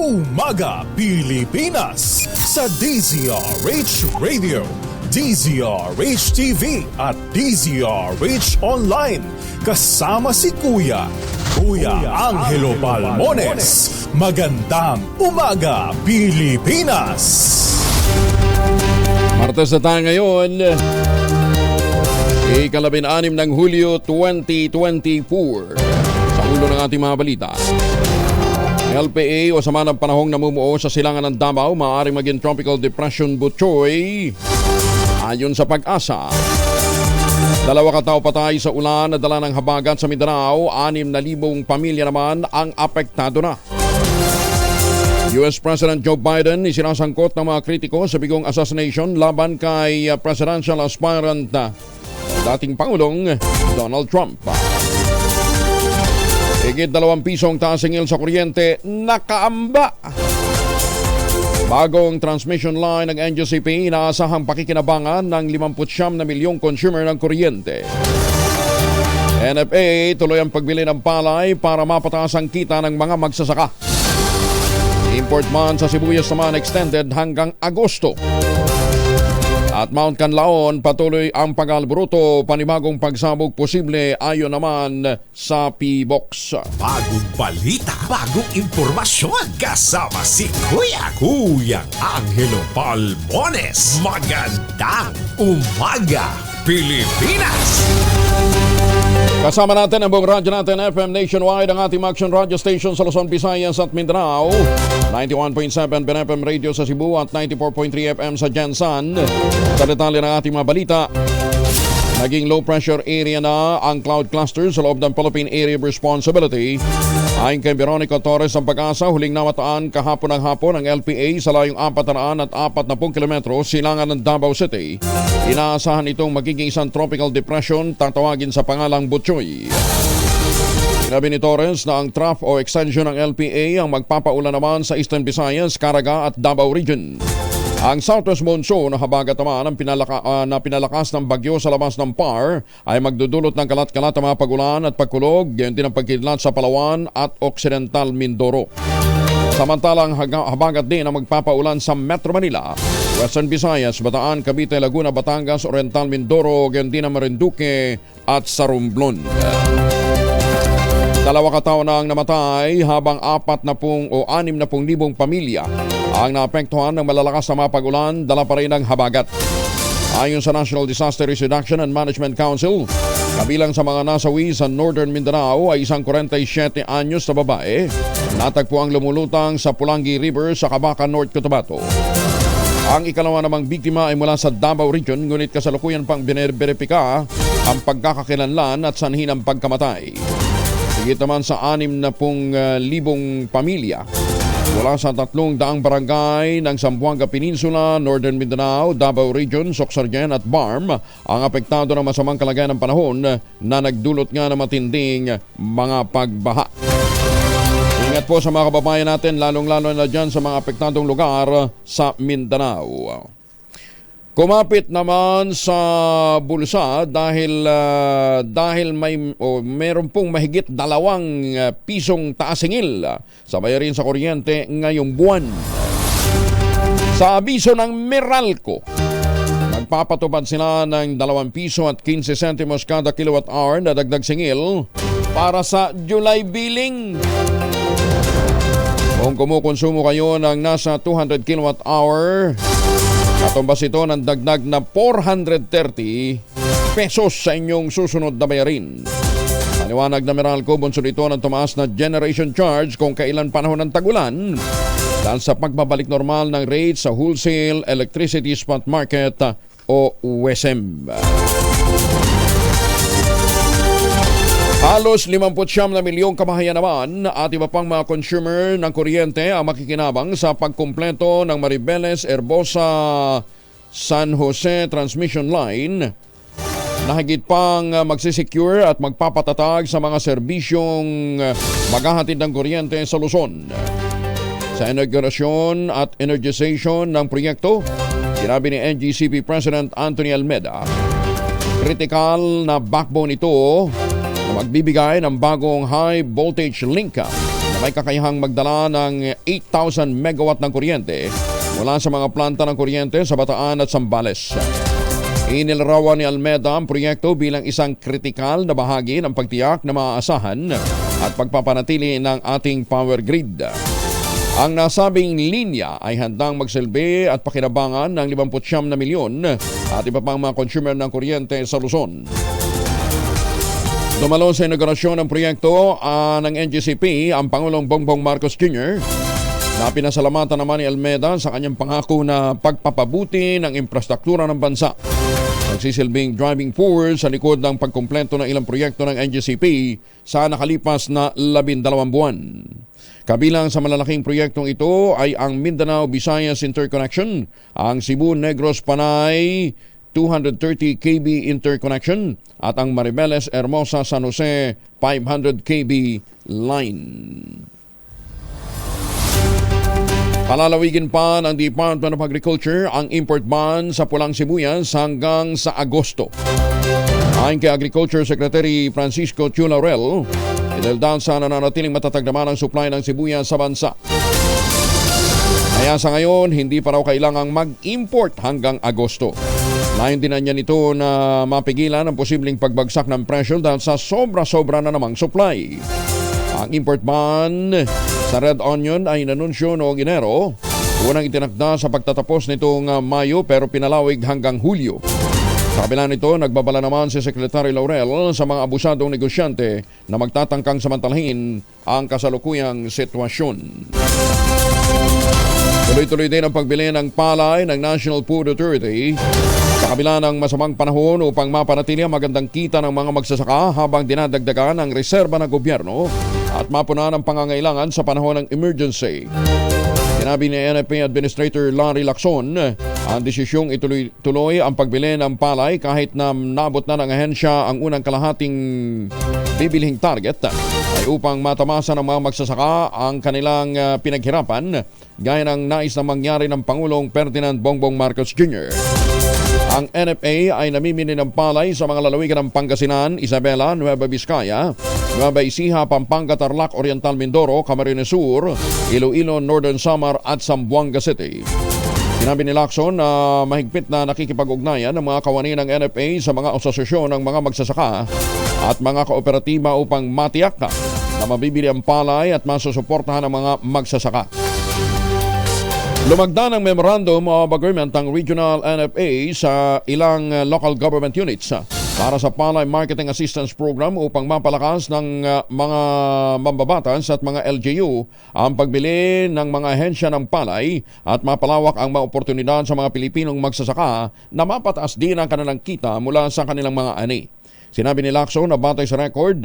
Umaga Pilipinas sa DZRH Radio, DZRH TV at DZRH Online. Kasama si Kuya Angelo Palmones. Magandang umaga Pilipinas. Martes na tayo ngayon, ika-16 ng Hulyo 2024. Sa ulo ng ating mga balita, LPA o sama ng panahong namumuo sa silangan ng Davao, maaaring maging Tropical Depression Butchoy. Ayon sa Pag-asa, 2 katao patay sa ulan na dala ng habagat sa Mindanao, 6,000 pamilya naman ang apektado na. US President Joe Biden isinasangkot ng mga kritiko sa bigong assassination laban kay presidential aspirant dating Pangulong Donald Trump. Higit 2 pisong taas-singil sa kuryente, nakaamba. Bagong transmission line ng NGCP, inaasahang pakikinabangan ng 59 na milyong consumer ng kuryente. NFA, tuloy ang pagbili ng palay para mapataas ang kita ng mga magsasaka. Import ban sa sibuyas naman extended hanggang Agosto. At Mount Canlaon, patuloy ang pag-alboruto, panibagong pagsabog posible ayon naman sa PBOX. Bagong balita, bagong impormasyon, kasama si Kuya Angelo Palmones. Magandang umaga Pilipinas. Kasama natin ang buong radyo natin, FM Nationwide, ang ating action radio station sa Luzon, Visayas at Mindanao. 91.7 BNFM Radio sa Cebu at 94.3 FM sa Jansan. Sa detalye ng ating mga balita, naging low pressure area na ang cloud cluster sa loob ng Philippine Area of Responsibility. Ayon kay Veronica Torres ng Pag-asa, huling namataan kahapon ng hapon ng LPA sa layong 440 kilometro silangan ng Davao City. Inaasahan itong magiging isang tropical depression, tatawagin sa pangalang Butchoy. Sinabi ni Torres na ang trough o extension ng LPA ang magpapaulan naman sa Eastern Visayas, Caraga at Davao Region. Ang southwest monsoon na habagat naman ang pinalakas ng bagyo sa labas ng PAR ay magdudulot ng kalat-kalat na mga pagulan at pagkulog, gayon din ang pagkidlat sa Palawan at Occidental Mindoro. Samantalang habagat din ang magpapaulan sa Metro Manila, Western Visayas, Bataan, Cavite, Laguna, Batangas, Oriental Mindoro, gayon din ang Marinduque at sa Romblon. 2 katao na ang namatay habang 60,000 pamilya ang naapektuhan ng malalakas na mga pagulan, dala pa rin ng habagat. Ayon sa National Disaster Risk Reduction and Management Council, kabilang sa mga nasawi sa Northern Mindanao ay isang 47 anyos na babae. Natagpo ang lumulutang sa Pulangi River sa Cabacan, North Cotabato. Ang ikalawa namang biktima ay mula sa Davao Region, ngunit kasalukuyan pang binerberipika ang pagkakakilanlan at sanhi ng pagkamatay. Higit naman sa 60,000 pamilya mula sa 300 barangay ng Zamboanga Peninsula, Northern Mindanao, Davao Region, Soxargen at Barm ang apektado ng masamang kalagayan ng panahon na nagdulot nga ng matinding mga pagbaha. Ingat po sa mga kababayan natin, lalong-lalo na dyan sa mga apektadong lugar sa Mindanao. Kumapit naman sa bulsa dahil meron pong mahigit 2 pisong taas-singil sa bayarin sa kuryente ngayong buwan. Sa abiso ng Meralco, magpapatupad sila ng 2 piso at 15 sentimos kada kilowatt hour na dagdag singil para sa July billing. Kung kumukonsumo kayo ng nasa 200 kilowatt hour, katumbas ito ng dagdag na 430 pesos sa inyong susunod na bayarin. Paliwanag na Meralco, bunsod ito ng tumaas na generation charge kung kailan panahon ng tagulan dahil sa pagbabalik normal ng rates sa Wholesale Electricity Spot Market o WESM. Halos 59 na milyong kabahayan naman at iba pang mga consumer ng kuryente ang makikinabang sa pagkumpleto ng Maribeles Herbosa San Jose Transmission Line na higit pang magsisecure at magpapatatag sa mga serbisyong maghahatid ng kuryente sa Luzon. Sa inaugurasyon at energization ng proyekto, sinabi ni NGCP President Anthony Almeda, critical na backbone ito na magbibigay ng bagong high voltage link na may kakayahang magdala ng 8,000 megawatt ng kuryente mula sa mga planta ng kuryente sa Bataan at Zambales. Inilarawan ni Almeda ang proyekto bilang isang kritikal na bahagi ng pagtiyak na maaasahan at pagpapanatili ng ating power grid. Ang nasabing linya ay handang magsilbi at pakinabangan ng 59 na milyon at iba pang mga consumer ng kuryente sa Luzon. Dumalo sa inaugurasyon ng proyekto ng NGCP ang Pangulong Bongbong Marcos Jr. na pinasalamatan naman ni Almeda sa kanyang pangako na pagpapabuti ng infrastruktura ng bansa. Nagsisilbing driving force sa likod ng pagkumpleto ng ilang proyekto ng NGCP sa nakalipas na 12 buwan. Kabilang sa malalaking proyektong ito ay ang Mindanao-Visayas Interconnection, ang Cebu-Negros-Panay 230 kV interconnection at ang Maribeles-Hermosa-San Jose 500 kV line. Palalawigin pa ng Department of Agriculture ang import ban sa pulang sibuyas hanggang sa Agosto. Ayon kay Agriculture Secretary Francisco Chu Laurel, idaldan sa nananatiling matatag naman ang supply ng sibuyas sa bansa. Kaya sa ngayon, hindi pa raw kailangang mag-import hanggang Agosto. Naintindihan niya nito na mapigilan ang posibleng pagbagsak ng presyo dahil sa sobra-sobra na namang supply. Ang import ban sa red onion ay inanunsyo noong Enero. Unang itinakda sa pagtatapos nitong Mayo pero pinalawig hanggang Hulyo. Sa kabila nito, nagbabala naman si Secretary Laurel sa mga abusadong negosyante na magtatangkang samantalahin ang kasalukuyang sitwasyon. Tuloy-tuloy din ang pagbili ng palay ng National Food Authority sa kabila ng masamang panahon upang mapanatili ang magandang kita ng mga magsasaka habang dinadagdagan ang reserba ng gobyerno at mapunan ang pangangailangan sa panahon ng emergency. Sinabi ni NFA Administrator Larry Lacson, ang desisyong ituloy ang pagbili ng palay kahit na nabot na ng ahensya ang unang kalahating bibilhing target ay upang matamasa ng mga magsasaka ang kanilang pinaghirapan gaya ng nais na mangyari ng Pangulong Ferdinand Bongbong Marcos Jr. Ang NFA ay namimili ng palay sa mga lalawigan ng Pangasinan, Isabela, Nueva Vizcaya, Nueva Ecija, Pampanga, Tarlac, Oriental Mindoro, Camarines Sur, Iloilo, Northern Samar at Zamboanga City. Sinabi ni Lacson na mahigpit na nakikipag-ugnayan ng mga kawani ng NFA sa mga asosasyon ng mga magsasaka at mga kooperatiba upang matiyak na mabibili ang palay at masusuportahan ng mga magsasaka. Lumagda ng Memorandum of Agreement ang Regional NFA sa ilang local government units para sa Palay Marketing Assistance Program upang mapalakas ng mga mambabatas at mga LGU ang pagbili ng mga ahensya ng palay at mapalawak ang mga oportunidad sa mga Pilipinong magsasaka na mapataas din ang kanilang kita mula sa kanilang mga ani. Sinabi ni Lacson na batay sa record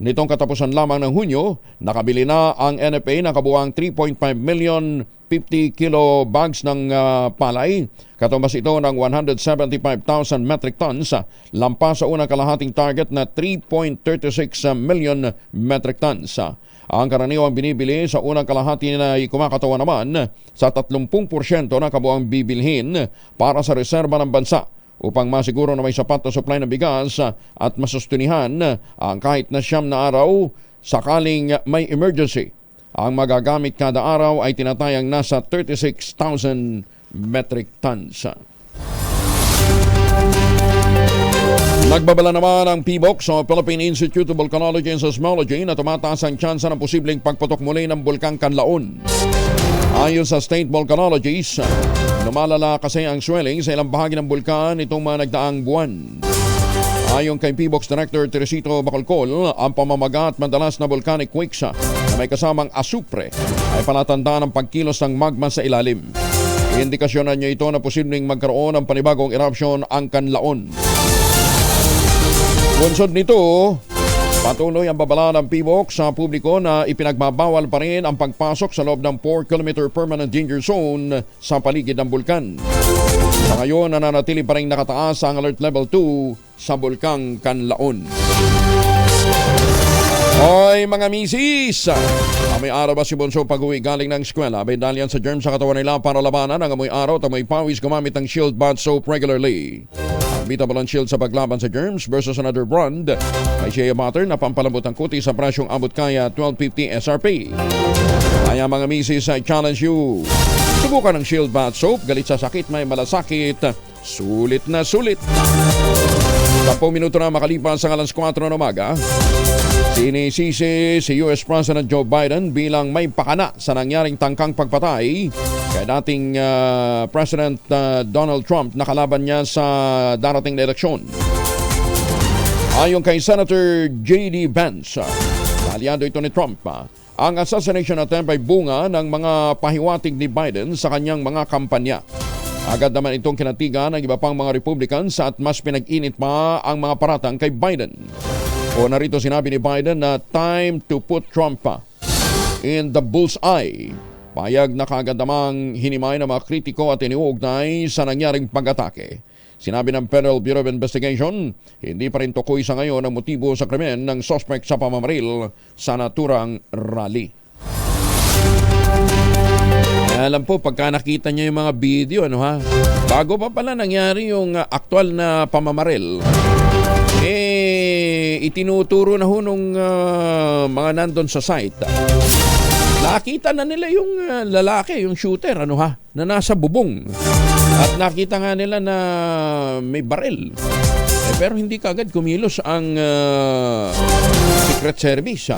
nitong katapusan lamang ng Hunyo, nakabili na ang NFA ng kabuang 3.5 million 50 kilo bags ng palay. Katumbas ito ng 175,000 metric tons, lampas sa unang kalahating target na 3.36 million metric tons. Ang karaniwang binibili sa unang kalahati na kumakatawa naman sa 30% ng kabuang bibilhin para sa reserba ng bansa upang masiguro na may sapat na supply ng bigas at masustunihan ang kahit na 9 na araw sakaling may emergency. Ang magagamit kada araw ay tinatayang nasa 36,000 metric tons. Nagbabala naman ang PBOC sa Philippine Institute of Volcanology and Seismology na tumataas ang tsansa ng posibleng pagputok muli ng Bulkang Kanlaon. Ayon sa State Volcanologists, lumalala kasi ang swelling sa ilang bahagi ng bulkan itong mga nagdaang buwan. Ayon kay PBOC Director Teresito Bacolcol, ang pamamaga at madalas na volcanic quakes na may kasamang asupre ay palatandaan ng pagkilos ng magma sa ilalim. Indikasyonan niya ito na posibleng magkaroon ng panibagong erupsyon ang Kanlaon. Bunsod nito, patuloy ang babala ng PBOC sa publiko na ipinagbabawal pa rin ang pagpasok sa loob ng 4-kilometer permanent danger zone sa paligid ng bulkan. Sa ngayon, nananatili pa rin nakataas ang alert level 2 sa Bulkang Kanlaon. Hoy mga misis! Amoy araw ba si Bonso pag-uwi galing ng eskwela? May dalian sa germ sa katawan nila para labanan ang amoy araw at amoy pawis gumamit ng Shield Bath Soap regularly. Ang Metabolan Shield sa paglaban sa germs versus another brand. May shea butter na pampalambot ang kuti sa presyong abot kaya 12.50 SRP. Kaya mga misis, I challenge you. Subukan ng Shield Bath Soap. Galit sa sakit, may malasakit. Sulit na sulit. 10 minuto na makalipas sa alas 4 ng umaga. Sinisisi si US President Joe Biden bilang may pakana sa nangyaring tangkang pagpatay kay dating President Donald Trump na kalaban niya sa darating na eleksyon. Ayon kay Senator J.D. Vance, aliado ito ni Trump, ang assassination attempt ay bunga ng mga pahiwatig ni Biden sa kanyang mga kampanya. Agad naman itong kinatigan ng iba pang mga Republicans at mas pinag-init pa ang mga paratang kay Biden. O narito sinabi ni Biden na time to put Trump in the bullseye. Payag na kaagad namang hinimay ng mga kritiko at iniuugnay sa nangyaring pag-atake. Sinabi ng Federal Bureau of Investigation, hindi pa rin tukoy sa ngayon ang motibo sa krimen ng suspect sa pamamaril sa naturang rally. Alam po, pagka nakita niyo yung mga video, bago pa pala nangyari yung aktual na pamamaril, itinuturo na ho nung mga nandun sa site. Nakita na nila yung lalaki, yung shooter, na nasa bubong. At nakita nga nila na may baril. Pero hindi kagad kumilos ang Secret Service.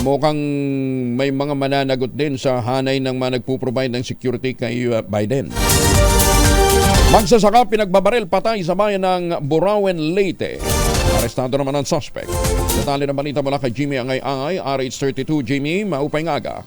Mukhang may mga mananagot din sa hanay ng mga nagpo-provide ng security kay Biden. Magsasaka pinagbabaril patay sa bayan ng Burauen, Leyte. Arestado naman ang suspect. Detalye ng balita mula kay Jimmy Angay-Angay, RH32. Jimmy, maupay nga.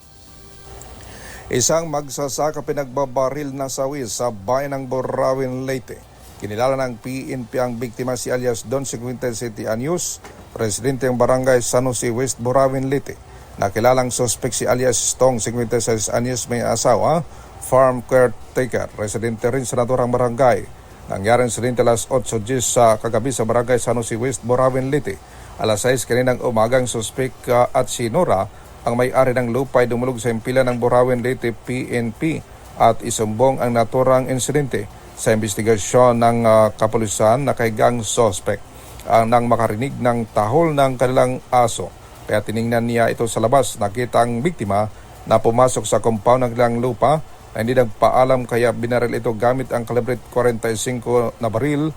Isang magsasaka pinagbabaril na sawi sa bayan ng Burauen, Leyte. Kinilala ng PNP ang biktima si alias Don 57 Anyos, residente ng barangay San Jose West, Burauen, Leyte. Nakilalang suspect si alias Stong 56 Anyos, may asawa, farm caretaker, residente rin sa naturang barangay. Nangyaring insidente alas 8:10 sa kagabi sa barangay San Jose West, Burauen, Leyte. Alas 6 kaninang umagang suspect at si Nora, ang may-ari ng lupa, ay dumulog sa impila ng Burauen, Leyte PNP at isumbong ang naturang insidente. Sa investigasyon ng kapulisan, nakahigang suspect nang makarinig ng tahol ng kanilang aso. Kaya tiningnan niya ito sa labas. Nakita ang biktima na pumasok sa compound ng kanilang lupa na hindi nagpaalam, kaya binaril ito gamit ang calibre 45 na baril.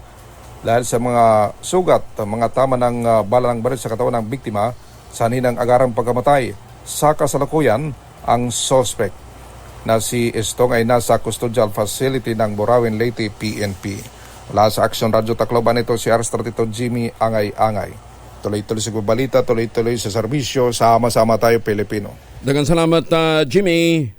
Dahil sa mga sugat, mga tama ng bala ng baril sa katawan ng biktima, sanhi ng agarang pagkamatay. Sa kasalukuyan, ang suspect na si Estong ay nasa custodial facility ng Burauen, Leyte PNP. Wala sa Action Radio Tacloban, ito si RH32 Jimmy Angay-Angay. Tuloy-tuloy sa balita, tuloy-tuloy sa serbisyo, sama-sama tayo Pilipino. Daghang salamat, Jimmy.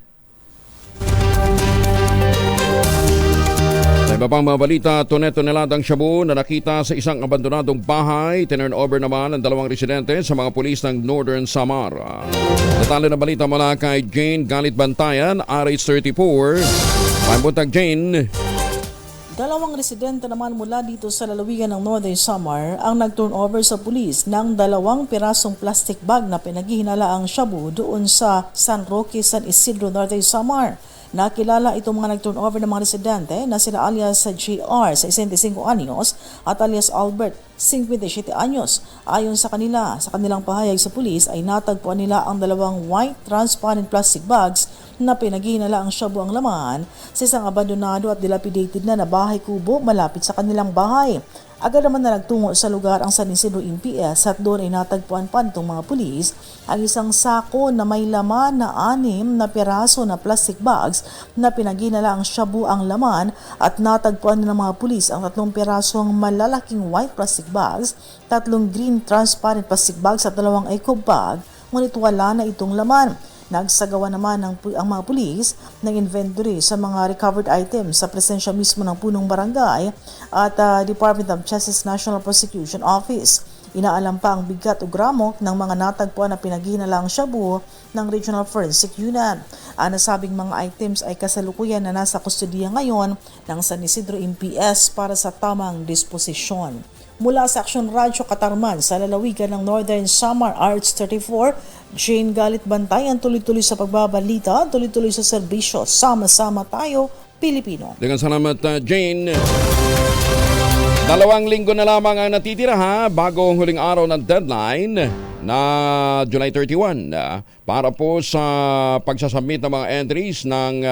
Sa iba pang mga balita, toneladang shabu na nakita sa isang abandonadong bahay. Tinurn over naman ang 2 residente sa mga pulis ng Northern Samar. Detalye na balita mula kay Jane Galit Bantayan, RH34. Buntag Jane. 2 residente naman mula dito sa lalawigan ng Northern Samar ang nag-turn over sa pulis ng 2 pirasong plastic bag na pinaghihinalaang shabu doon sa San Roque, San Isidro, Northern Samar. Nakilala itong mga nag-turn over ng mga residente na sila alias JR, 65 anyos, at alias Albert, 57 anyos. Ayon sa kanila, sa kanilang pahayag sa pulis ay natagpuan nila ang 2 white transparent plastic bags na pinaghinala ang shabu ang laman sa isang abandonado at dilapidated na bahay kubo malapit sa kanilang bahay. Agad naman na nagtungo sa lugar ang San Isidro MPS at doon ay natagpuan pa nitong mga pulis ang isang sako na may laman na 6 na piraso na plastic bags na pinaghinala ang shabu ang laman, at natagpuan ng mga pulis ang 3 pirasong malalaking white plastic bags, 3 green transparent plastic bags at 2 eco bag, ngunit wala na itong laman. Nagsagawa naman ang mga pulis ng inventory sa mga recovered items sa presensya mismo ng punong barangay at Department of Justice National Prosecution Office. Inaalam pa ang bigat o gramo ng mga natagpuan na pinaghihinalang shabu ng Regional Forensic Unit. Ang nasabing mga items ay kasalukuyan na nasa kustodiya ngayon ng San Isidro MPS para sa tamang disposisyon. Mula sa Action Radio Katarman sa lalawigan ng Northern Samar, RH34, Jane Galit Bantayan, tuloy-tuloy sa pagbabalita, tuloy-tuloy sa serbisyo. Sama-sama tayo, Pilipino. Dengan salamat, Jane. 2 linggo na lamang ang natitira bago ang huling araw ng deadline na July 31 para po sa pagsasubmit ng mga entries ng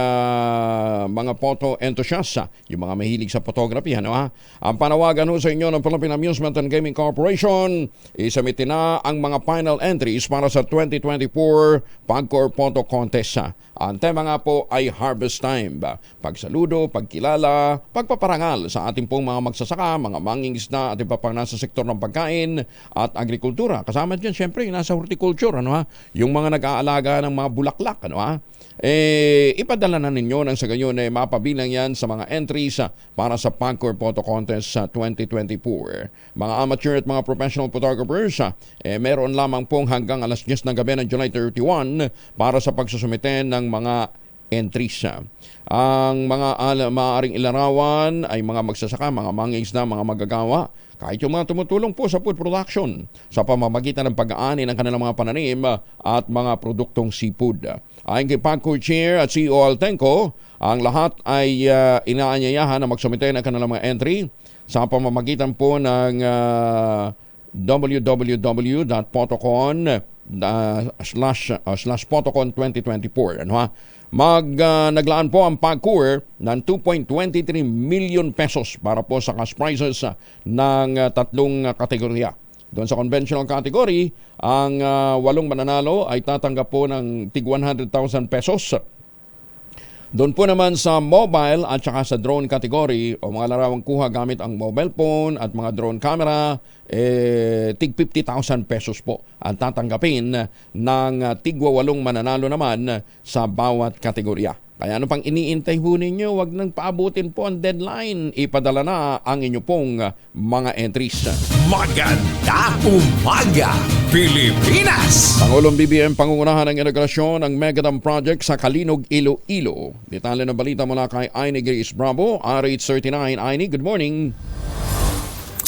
mga photo enthusiasts, yung mga mahilig sa photography. Ang panawagan sa inyo ng Philippine Amusement and Gaming Corporation, isamitin na ang mga final entries para sa 2024 Pagcor Photo Contest. Ang tema nga po ay Harvest Time. Pagsaludo, pagkilala, pagpaparangal sa ating pong mga magsasaka, mga mangingisda at iba pang nasa sektor ng pagkain at agrikultura. Kasama dyan siyempre yung nasa horticulture, yung mga nag-aalaga ng mga bulaklak. Ipadala na ninyo nang sa gayon mapabilang yan sa mga entries para sa Pagcor Photo Contest sa 2024. Mga amateur at mga professional photographers, meron lamang pong hanggang alas 10 ng gabi ng July 31 para sa pagsusumite ng mga entries. Ang mga maaaring ilarawan ay mga magsasaka, mga mangingisda, mga magagawa, kahit yung mga tumutulong po sa food production sa pamamagitan ng pag-aani ng kanilang mga pananim at mga produktong seafood. Ayon kay Pagcor Chair at CEO Altenco, ang lahat ay inaanyayahan na magsumite ng kanilang mga entry sa pamamagitan po ng www.photocon/photocon2024. Naglaan po ang Pagcor ng 2.23 million pesos para po sa cash prizes ng 3 kategorya. Doon sa conventional category, ang 8 mananalo ay tatanggap po ng tig 100,000 pesos. Doon po naman sa mobile at saka sa drone category o mga larawang kuha gamit ang mobile phone at mga drone camera, tig 50,000 pesos po ang tatanggapin ng tig 8 mananalo naman sa bawat kategorya. Kaya ano pang iniintay po ninyo, wag nang paabutin po ang deadline. Ipadala na ang inyo pong mga entries. Magandang umaga, Pilipinas! Pangulong BBM pangungunahan ng integrasyon ng Megadam Project sa Kalinog, Iloilo. Detalye ng balita mula kay Aini Grace Bravo, RH39. Aini, good morning.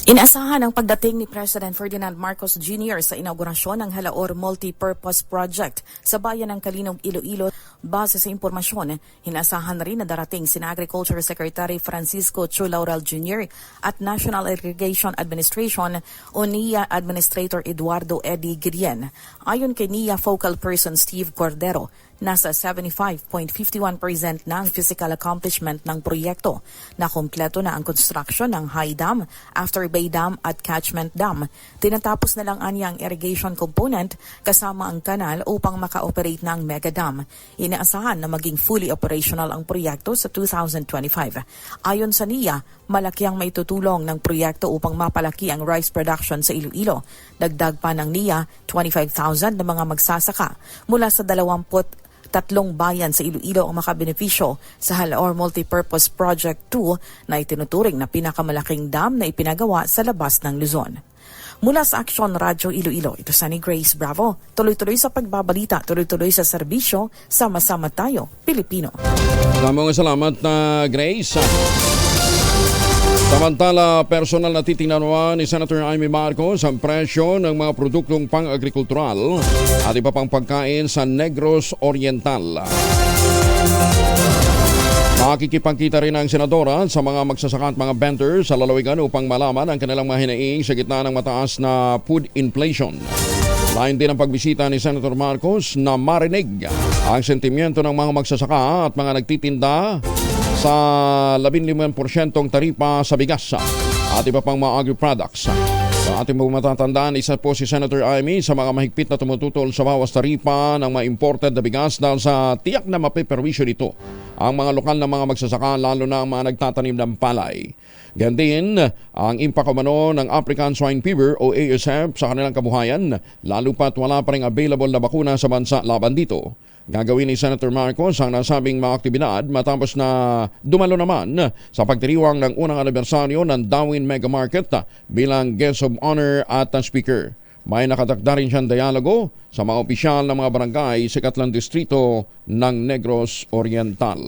Inaasahan ang pagdating ni President Ferdinand Marcos Jr. sa inaugurasyon ng Halaor Multipurpose Project sa bayan ng Kalinog, Iloilo. Base sa impormasyon, inaasahan na rin na darating sina Agriculture Secretary Francisco Chu Laurel Jr. at National Irrigation Administration o NIA Administrator Eduardo Eddie Guillen. Ayon kay NIA Focal Person Steve Cordero, nasa 75.51% na ang physical accomplishment ng proyekto. Nakumpleto na ang construction ng High Dam, After Bay Dam at Catchment Dam. Tinatapos na lang anya ang irrigation component kasama ang kanal upang maka-operate na ang Mega Dam. Inaasahan na maging fully operational ang proyekto sa 2025. Ayon sa NIA, malaki ang maitutulong ng proyekto upang mapalaki ang rice production sa Iloilo. Dagdag pa ng NIA, 25,000 na mga magsasaka mula sa 23 bayan sa Iloilo ang makabenepisyo sa Halaor Multipurpose Project 2 na itinuturing na pinakamalaking dam na ipinagawa sa labas ng Luzon. Mula sa Action Radio Iloilo, ito Sunny Grace Bravo. Tuloy-tuloy sa pagbabalita, tuloy-tuloy sa serbisyo, sama-sama tayo, Pilipino. Maraming salamat, Grace. Samantala, personal na titingnan ni Senator Amy Marcos ang presyo ng mga produktong pang-agrikultural at iba pang pagkain sa Negros Oriental. Makikipagkita rin ang senadora sa mga magsasaka at mga vendors sa lalawigan upang malaman ang kanilang mga hinaing sa gitna ng mataas na food inflation. Lain din ang pagbisita ni Senator Marcos na marinig ang sentimiento ng mga magsasaka at mga nagtitinda sa 15% taripa sa bigas at iba pang mga agri-products. Sa ating mga matatandaan, isa po si Senator Amy sa mga mahigpit na tumututol sa bawas taripa ng mga imported na bigas dahil sa tiyak na mapiperwisyo nito ang mga lokal na mga magsasaka, lalo na ang mga nagtatanim ng palay. Ganyan din ang impact ng African Swine Fever o ASF sa kanilang kabuhayan, lalo pat wala pa rin available na bakuna sa bansa laban dito. Gagawin ni Senator Marcos ang nasabing mga aktibidad matapos na dumalo naman sa pagdiriwang ng unang anibersaryo ng Darwin Mega Market bilang guest of honor at speaker. May nakatakda rin siyang dialogo sa mga opisyal ng mga barangay sa Katlan Distrito ng Negros Oriental.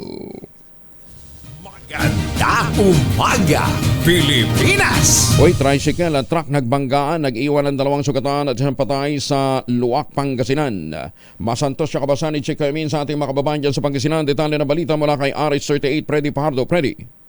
Maganda umaga, Pilipinas! Hoy, tricycle at truck nagbanggaan, nag-iwan ng 2 sugatan at isang patay sa Luwak, Pangasinan. Masantos siya kabasan ni Chico Emin sa ating mga kababayan dyan sa Pangasinan. Detalye na balita mula kay RH38, Freddy Pajardo. Freddy.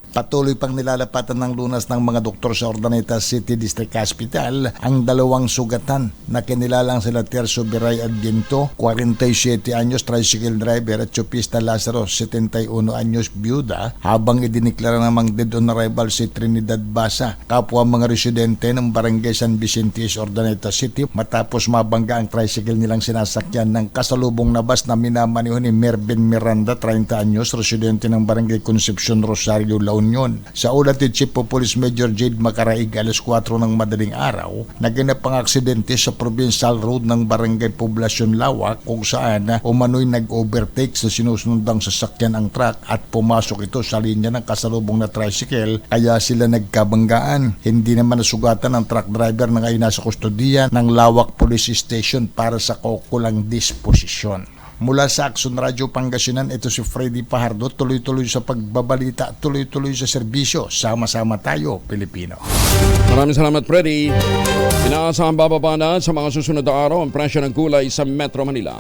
Patuloy pang nilalapatan ng lunas ng mga doktor sa Urdaneta City District Hospital ang 2 sugatan na kinilalang sila Tercio Biray Adviento, 47 anyos, tricycle driver, at Chupista Lazaro, 71 anyos, byuda, habang idiniklara namang dead on arrival si Trinidad Basa, kapwa mga residente ng Barangay San Vicente, Urdaneta City, matapos mabangga ang tricycle nilang sinasakyan ng kasalubong na bus na minamaniho ni Mervin Miranda, 30 anyos, residente ng Barangay Concepcion, Rosario, La Union. Sa ulat ni Chief of Police Major Jade Macaraig, alas 4 ng madaling araw, naganap ang aksidente sa Provincial Road ng Barangay Poblacion, Lawak, kung saan umano'y nag-overtake sa sinusunodang sasakyan ang truck at pumasok ito sa linya ng kasalubong na tricycle, kaya sila nagkabanggaan. Hindi naman nasugatan ang truck driver na ngayon nasa kustodiya ng Lawak Police Station para sa kaukulang disposisyon. Mula sa Action Radio Pangasinan, ito si Freddy Pajardo, tuloy-tuloy sa pagbabalita, tuloy-tuloy sa serbisyo. Sama-sama tayo, Pilipino. Maraming salamat, Freddy. Inaasahang bababa na sa mga susunod na araw ang presyo ng gulay sa Metro Manila.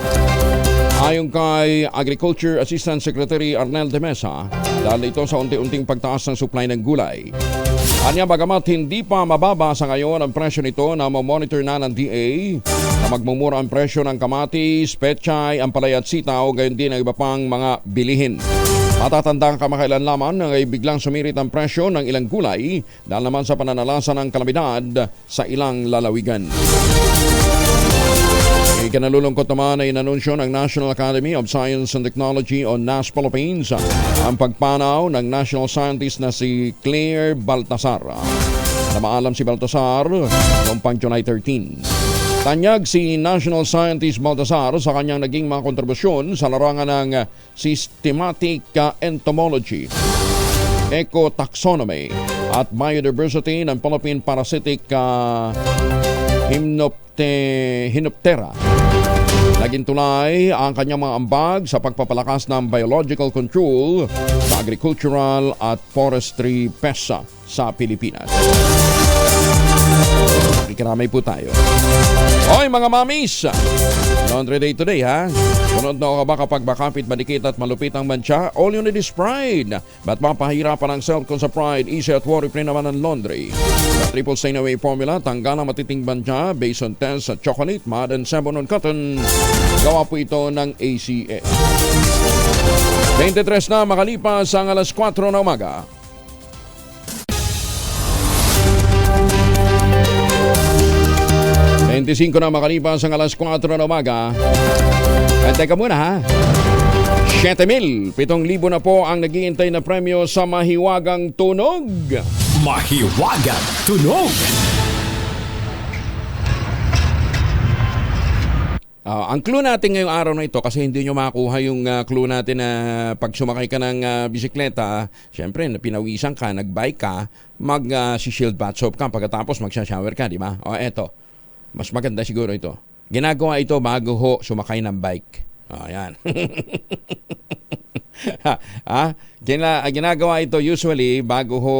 Ayon kay Agriculture Assistant Secretary Arnel de Mesa, dahil ito sa unti-unting pagtaas ng supply ng gulay. Anya, bagamat hindi pa mababa sa ngayon ang presyo nito, na mamonitor na ng DA na magmumura ang presyo ng kamatis, pechay, ampalaya at sitaw, gayon din ang iba pang mga bilihin. Matatandang kamakailan lamang na ay biglang sumirit ang presyo ng ilang gulay dahil naman sa pananalasa ng kalamidad sa ilang lalawigan. Ikanalulungkot naman ay inanunsyo ng National Academy of Science and Technology o NAS Philippines ang pagpanaw ng national scientist na si Claire Baltasar. Namaalam si Baltasar noong pang July 13. Tanyag si National Scientist Baltasar sa kanyang naging mga kontribusyon sa larangan ng systematic entomology, ecotaxonomy at biodiversity ng Philippine parasitic Hymenoptera. Naging tulay ang kanyang mga ambag sa pagpapalakas ng biological control sa agricultural at forestry PESA sa Pilipinas. Ikiramay po tayo. Hoy mga mamis! Laundry Day today, ha? Sunod na ka ba kapag makapit, manikit at malupit ang mancha? All you need is Pride. Ba't mapahirapan ang self kung sa Pride? Easy at worry-free naman ang laundry. Sa triple stain away formula, tanggal ang matiting mancha based on test sa chocolate, mud, and sabon on cotton. Gawa po ito ng ACS. 23 na makalipas ang alas 4 na umaga. At 25 na makalipas ang alas 4 na umaga. At teka muna, ha? 7,000, 7,000 na po ang naghihintay na premyo sa Mahiwagang Tunog. Mahiwagang Tunog! Ang clue natin ngayong araw na ito, kasi hindi nyo makuha yung clue natin na pag sumakay ka ng bisikleta, syempre pinawisan ka, nagbike ka, mag-shield bath soap ka, pagkatapos magsha-shower ka, di ba? O eto, mas maganda siguro ito. Ginagawa ito bago ho sumakay ng bike. Ayan. Ginagawa ito usually bago ho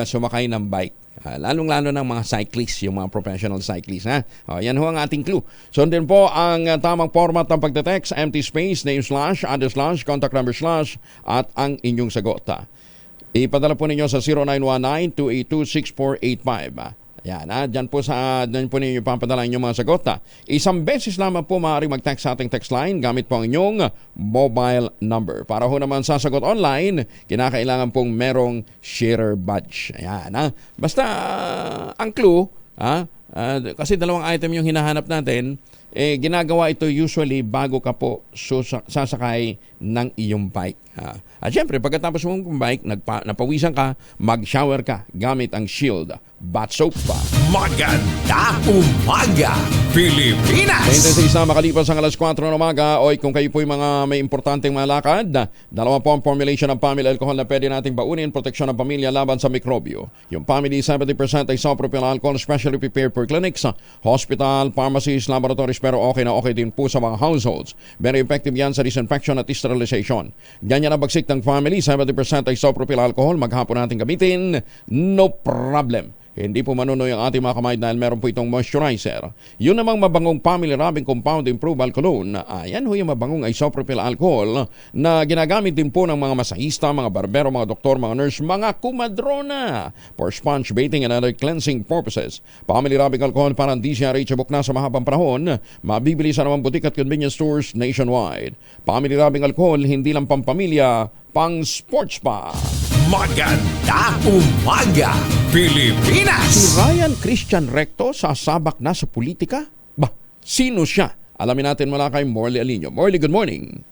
sumakay ng bike. Lalong-lalo ng mga cyclists, yung mga professional cyclists. Yan ho ang ating clue. Sundin po ang tamang format ng pagte-text, empty space, name slash, address slash, contact number slash, at ang inyong sagot. Ipadala po ninyo sa 0919-282-6485. Yan, dyan po ninyo papadala inyong mga sagot. Isang beses lamang po maaari mag-text sa ating text line gamit po ang inyong mobile number. Para ho naman sa sagot online, kinakailangan pong merong sharer badge. Ayan, basta ang clue, kasi dalawang item yung hinahanap natin, ginagawa ito usually bago ka po sasakay ng iyong bike. At syempre, pagkatapos mong bike, napawisan ka, mag-shower ka gamit ang shield bath soap pa. Maganda umaga, Pilipinas! 26 na makalipas ang alas 4 ng umaga. O kung kayo po yung mga may importanteng mga lakad, dalawa po ang formulation ng Family Alcohol na pwede nating baunin, proteksyon ng pamilya laban sa mikrobyo. Yung Family 70% isopropyl alcohol, specially prepared for clinics, hospital, pharmacies, laboratories, pero okay na okay din po sa mga households. Very effective yan sa disinfection at sterilization. Ganyan ang bagsik ng family, 70% isopropyl alcohol, maghapon natin gamitin, no problem. Hindi po manunoy ang ating mga kamay dahil meron po itong moisturizer. Yun namang mabangong family rubbing compound improved cologne. Ayan ho yung mabangong isopropyl alcohol na ginagamit din po ng mga masahista, mga barbero, mga doktor, mga nurse, mga kumadrona for sponge bathing and other cleansing purposes. Family rubbing alcohol parang DCRH book na sa mahabang panahon. Mabibili sa naman butik at convenience stores nationwide. Family rubbing alcohol, hindi lang pampamilya, pang sports pa. Maganda umaga, Pilipinas! Si Ryan Christian Recto sasabak na sa politika? Bah, sino siya? Alamin natin mula kay Morley Alinio. Morley, good morning.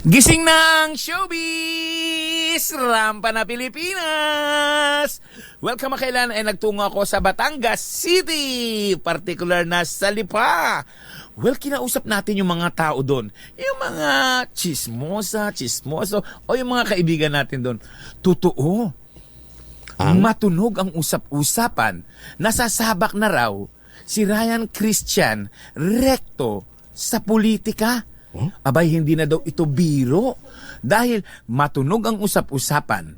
Gising ng showbiz! Rampa na Pilipinas! Welcome makailan ay nagtungo ako sa Batangas City, particular na sa Lipa. Well, kinausap natin yung mga tao doon. Yung mga chismoso, o yung mga kaibigan natin doon. Totoo. Matunog ang usap-usapan. Nasasabak na raw si Ryan Christian Recto sa politika. Abay, hindi na daw ito biro. Dahil matunog ang usap-usapan.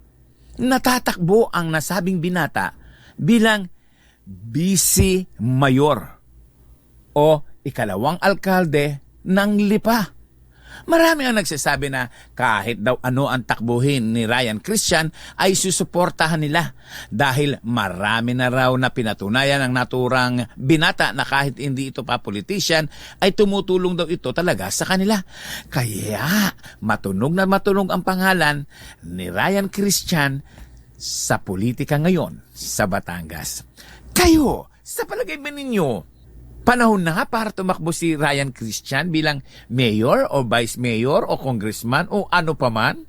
Natatakbo ang nasabing binata bilang vice mayor o ikalawang alkalde ng Lipa. Marami ang nagsasabi na kahit daw ano ang takbuhin ni Ryan Christian ay susuportahan nila dahil marami na raw na pinatunayan ang naturang binata na kahit hindi ito pa politician ay tumutulong daw ito talaga sa kanila. Kaya matunog na matunog ang pangalan ni Ryan Christian sa politika ngayon sa Batangas. Kayo, sa palagay ba ninyo, panahon na nga para tumakbo si Ryan Christian bilang mayor o vice mayor o congressman o ano pa man?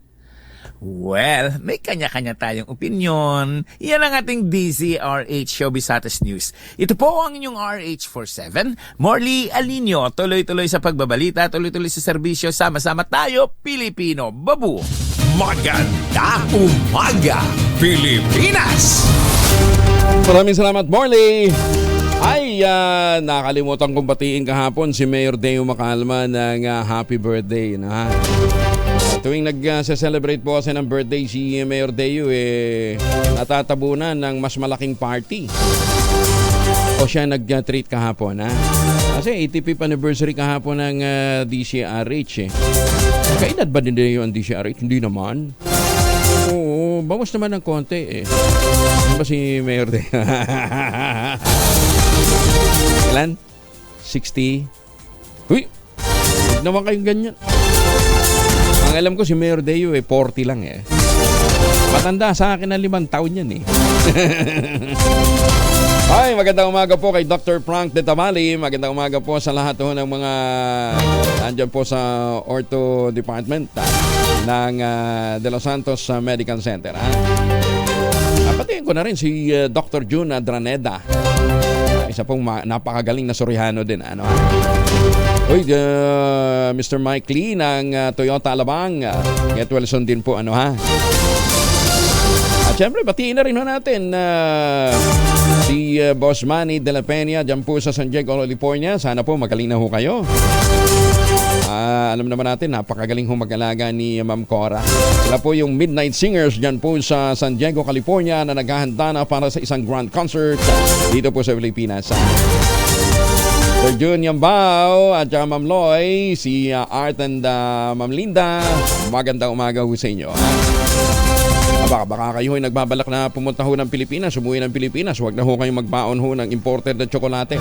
Well, may kanya-kanya tayong opinion. Yan ang ating DZRH Showbiz Status News. Ito po ang inyong RH47, Morley Alinio. Tuloy-tuloy sa pagbabalita, tuloy-tuloy sa serbisyo. Sama-sama tayo, Pilipino. Babu! Maganda umaga, Pilipinas! Maraming salamat, Morley! Ay, nakalimutan kong batiin kahapon si Mayor Deo Macalma ng happy birthday. Na. Tuwing nag-celebrate po kasi ng birthday si Mayor Deo, natatabunan ng mas malaking party. O siya nag-treat kahapon. Ha? Kasi 85th anniversary kahapon ng DCRH. Kaedad ba din yung DCRH? Hindi naman. Oo, bawas naman ng konti. Ano ba si Mayor Deo? Ilan? 60? Uy! Huwag naman kayong ganyan. Ang alam ko si Mayor Deo 40 lang Matanda sa akin na 5 taon yan Ay, magandang umaga po kay Dr. Frank de Tamali. Magandang umaga po sa lahat ng mga nandyan po sa Ortho Department ng De Los Santos Medical Center. Patingin ko na rin si Dr. June Adraneda. Isa pong napakagaling na Soriano din. Uy, Mr. Mike Lee ng Toyota Alabang. Get Wilson din po. At syempre, batiin na rin natin si Boss Manny de la Peña dyan po sa San Diego, California. Sana po magaling na ho kayo. Alam naman natin, napakagaling mag-alaga ni Ma'am Cora. Sila po yung Midnight Singers dyan po sa San Diego, California na naghahanda na para sa isang grand concert dito po sa Pilipinas. Sir Jun Yambao at Ma'am Loy, si Art and Ma'am Linda, magandang umaga ho sa inyo. Baka kayo ay nagbabalak na pumunta ho ng Pilipinas, umuwi ng Pilipinas, huwag na ho kayong magbaon ho ng imported na tsokolate.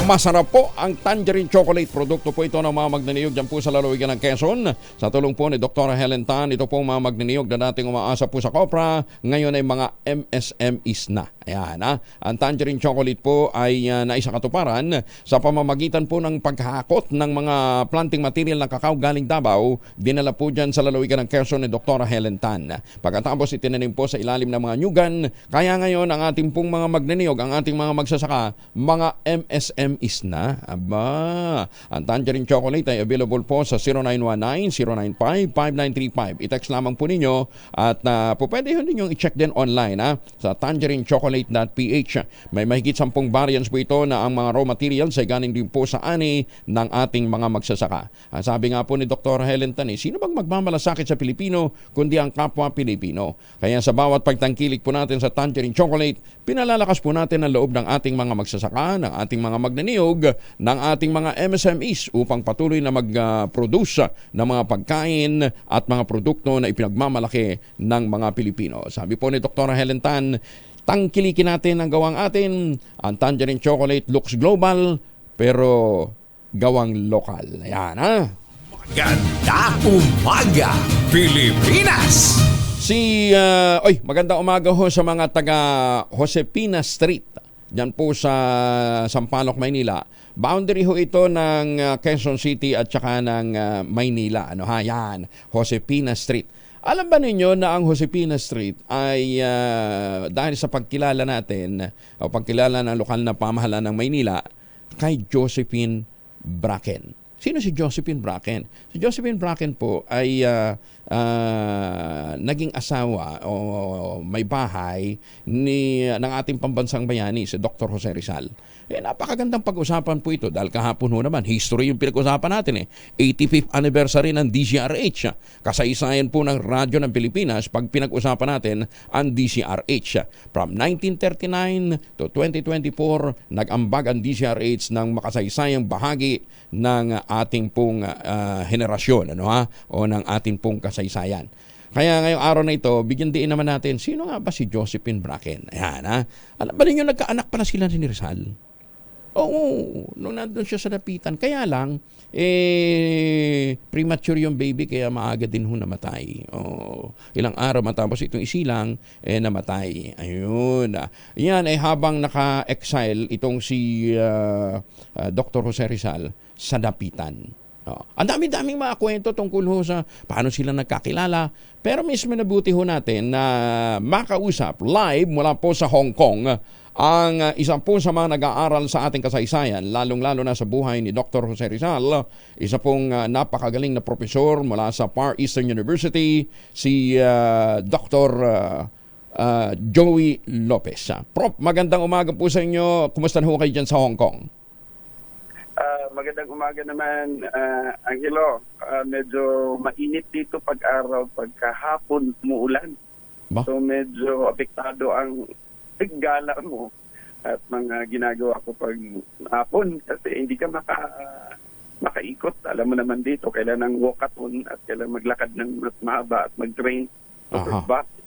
Masarap po ang Tangerine Chocolate. Produkto po ito ng mga magniniyog dyan po sa lalawigan ng Quezon. Sa tulong po ni Dr. Helen Tan, ito po mga magniniyog na dating umaasa po sa Copra, ngayon ay mga MSMEs na. Ayan, ang Tangerine Chocolate po ay naisakatuparan sa pamamagitan po ng paghakot ng mga planting material ng kakao galing Davao. Dinala po dyan sa lalawigan ng Quezon ni Dr. Helen Tan. Pagkatapos itinanim po sa ilalim ng mga nyugan. Kaya ngayon ang ating pong mga magniniyog, ang ating mga magsasaka, mga MSMEs MSM is na. Aba, ang Tangerine Chocolate ay available po sa 0919-095-5935. I-text lamang po ninyo at po pwede yun ninyong i-check din online sa tangerinechocolate.ph. May mahigit 10 variants po ito na ang mga raw materials ay galing din po sa ani ng ating mga magsasaka. Sabi nga po ni Dr. Helen Tan, sino bang magmamalasakit sa Pilipino kundi ang kapwa Pilipino? Kaya sa bawat pagtangkilik po natin sa Tangerine Chocolate, pinalalakas po natin ang loob ng ating mga magsasaka, ng ating mga magnaniyog, ng ating mga MSMEs upang patuloy na mag-produce ng mga pagkain at mga produkto na ipinagmamalaki ng mga Pilipino. Sabi po ni Dr. Helen Tan, tangkilikin natin ang gawang atin. Ang Tangerine Chocolate looks global pero gawang lokal. Ayan Maganda umaga, Pilipinas! Magandang umaga ho sa mga taga Josepina Street. Diyan po sa Sampaloc, Maynila. Boundary ho ito ng Quezon City at saka ng Maynila. Yan, Josepina Street. Alam ba ninyo na ang Josepina Street ay dahil sa pagkilala natin o pagkilala ng lokal na pamahalaan ng Maynila kay Josephine Bracken. Sino si Josephine Bracken? Si Josephine Bracken po ay naging asawa o may bahay ng ating pambansang bayani, si Dr. Jose Rizal. Napakagandang pag-usapan po ito dahil kahapon ho naman, history yung pinag-usapan natin 85th anniversary ng DZRH. Kasaysayan po ng radyo ng Pilipinas pag pinag-usapan natin ang DZRH. From 1939 to 2024, nag-ambag ang DZRH ng makasaysayang bahagi ng ating pong henerasyon o ng ating pong kasaysayan. Kaya ngayong araw na ito, bigyan din naman natin, sino nga ba si Josephine Bracken? Ayan Alam ba ninyo, nagkaanak pala sila ni Rizal? Oo, nung nandun siya sa dapitan. Kaya lang, premature yung baby, kaya maaga din ho namatay. Ilang araw matapos itong isilang, namatay. Ayun. Yan ay habang naka-exile itong si Dr. Jose Rizal sa dapitan. Ang dami-daming mga kwento tungkol ho sa paano sila nagkakilala. Pero mismo nabuti ho natin na makausap live mula po sa Hong Kong ang isang po sa mga nag-aaral sa ating kasaysayan, lalong-lalo na sa buhay ni Dr. Jose Rizal, isa pong napakagaling na profesor mula sa Far Eastern University, si Dr. Joey Lopez. Prof, magandang umaga po sa inyo. Kumusta na ho kayo dyan sa Hong Kong? Magandang umaga naman, Angelo. Medyo mainit dito pag-araw, pagkahapon umuulan. So medyo apektado ang gala mo at mga ginagawa ko pag hapon kasi hindi ka makaikot. Alam mo naman dito, kailangan ng walkathon at kailangan maglakad ng mas mahaba at mag-train.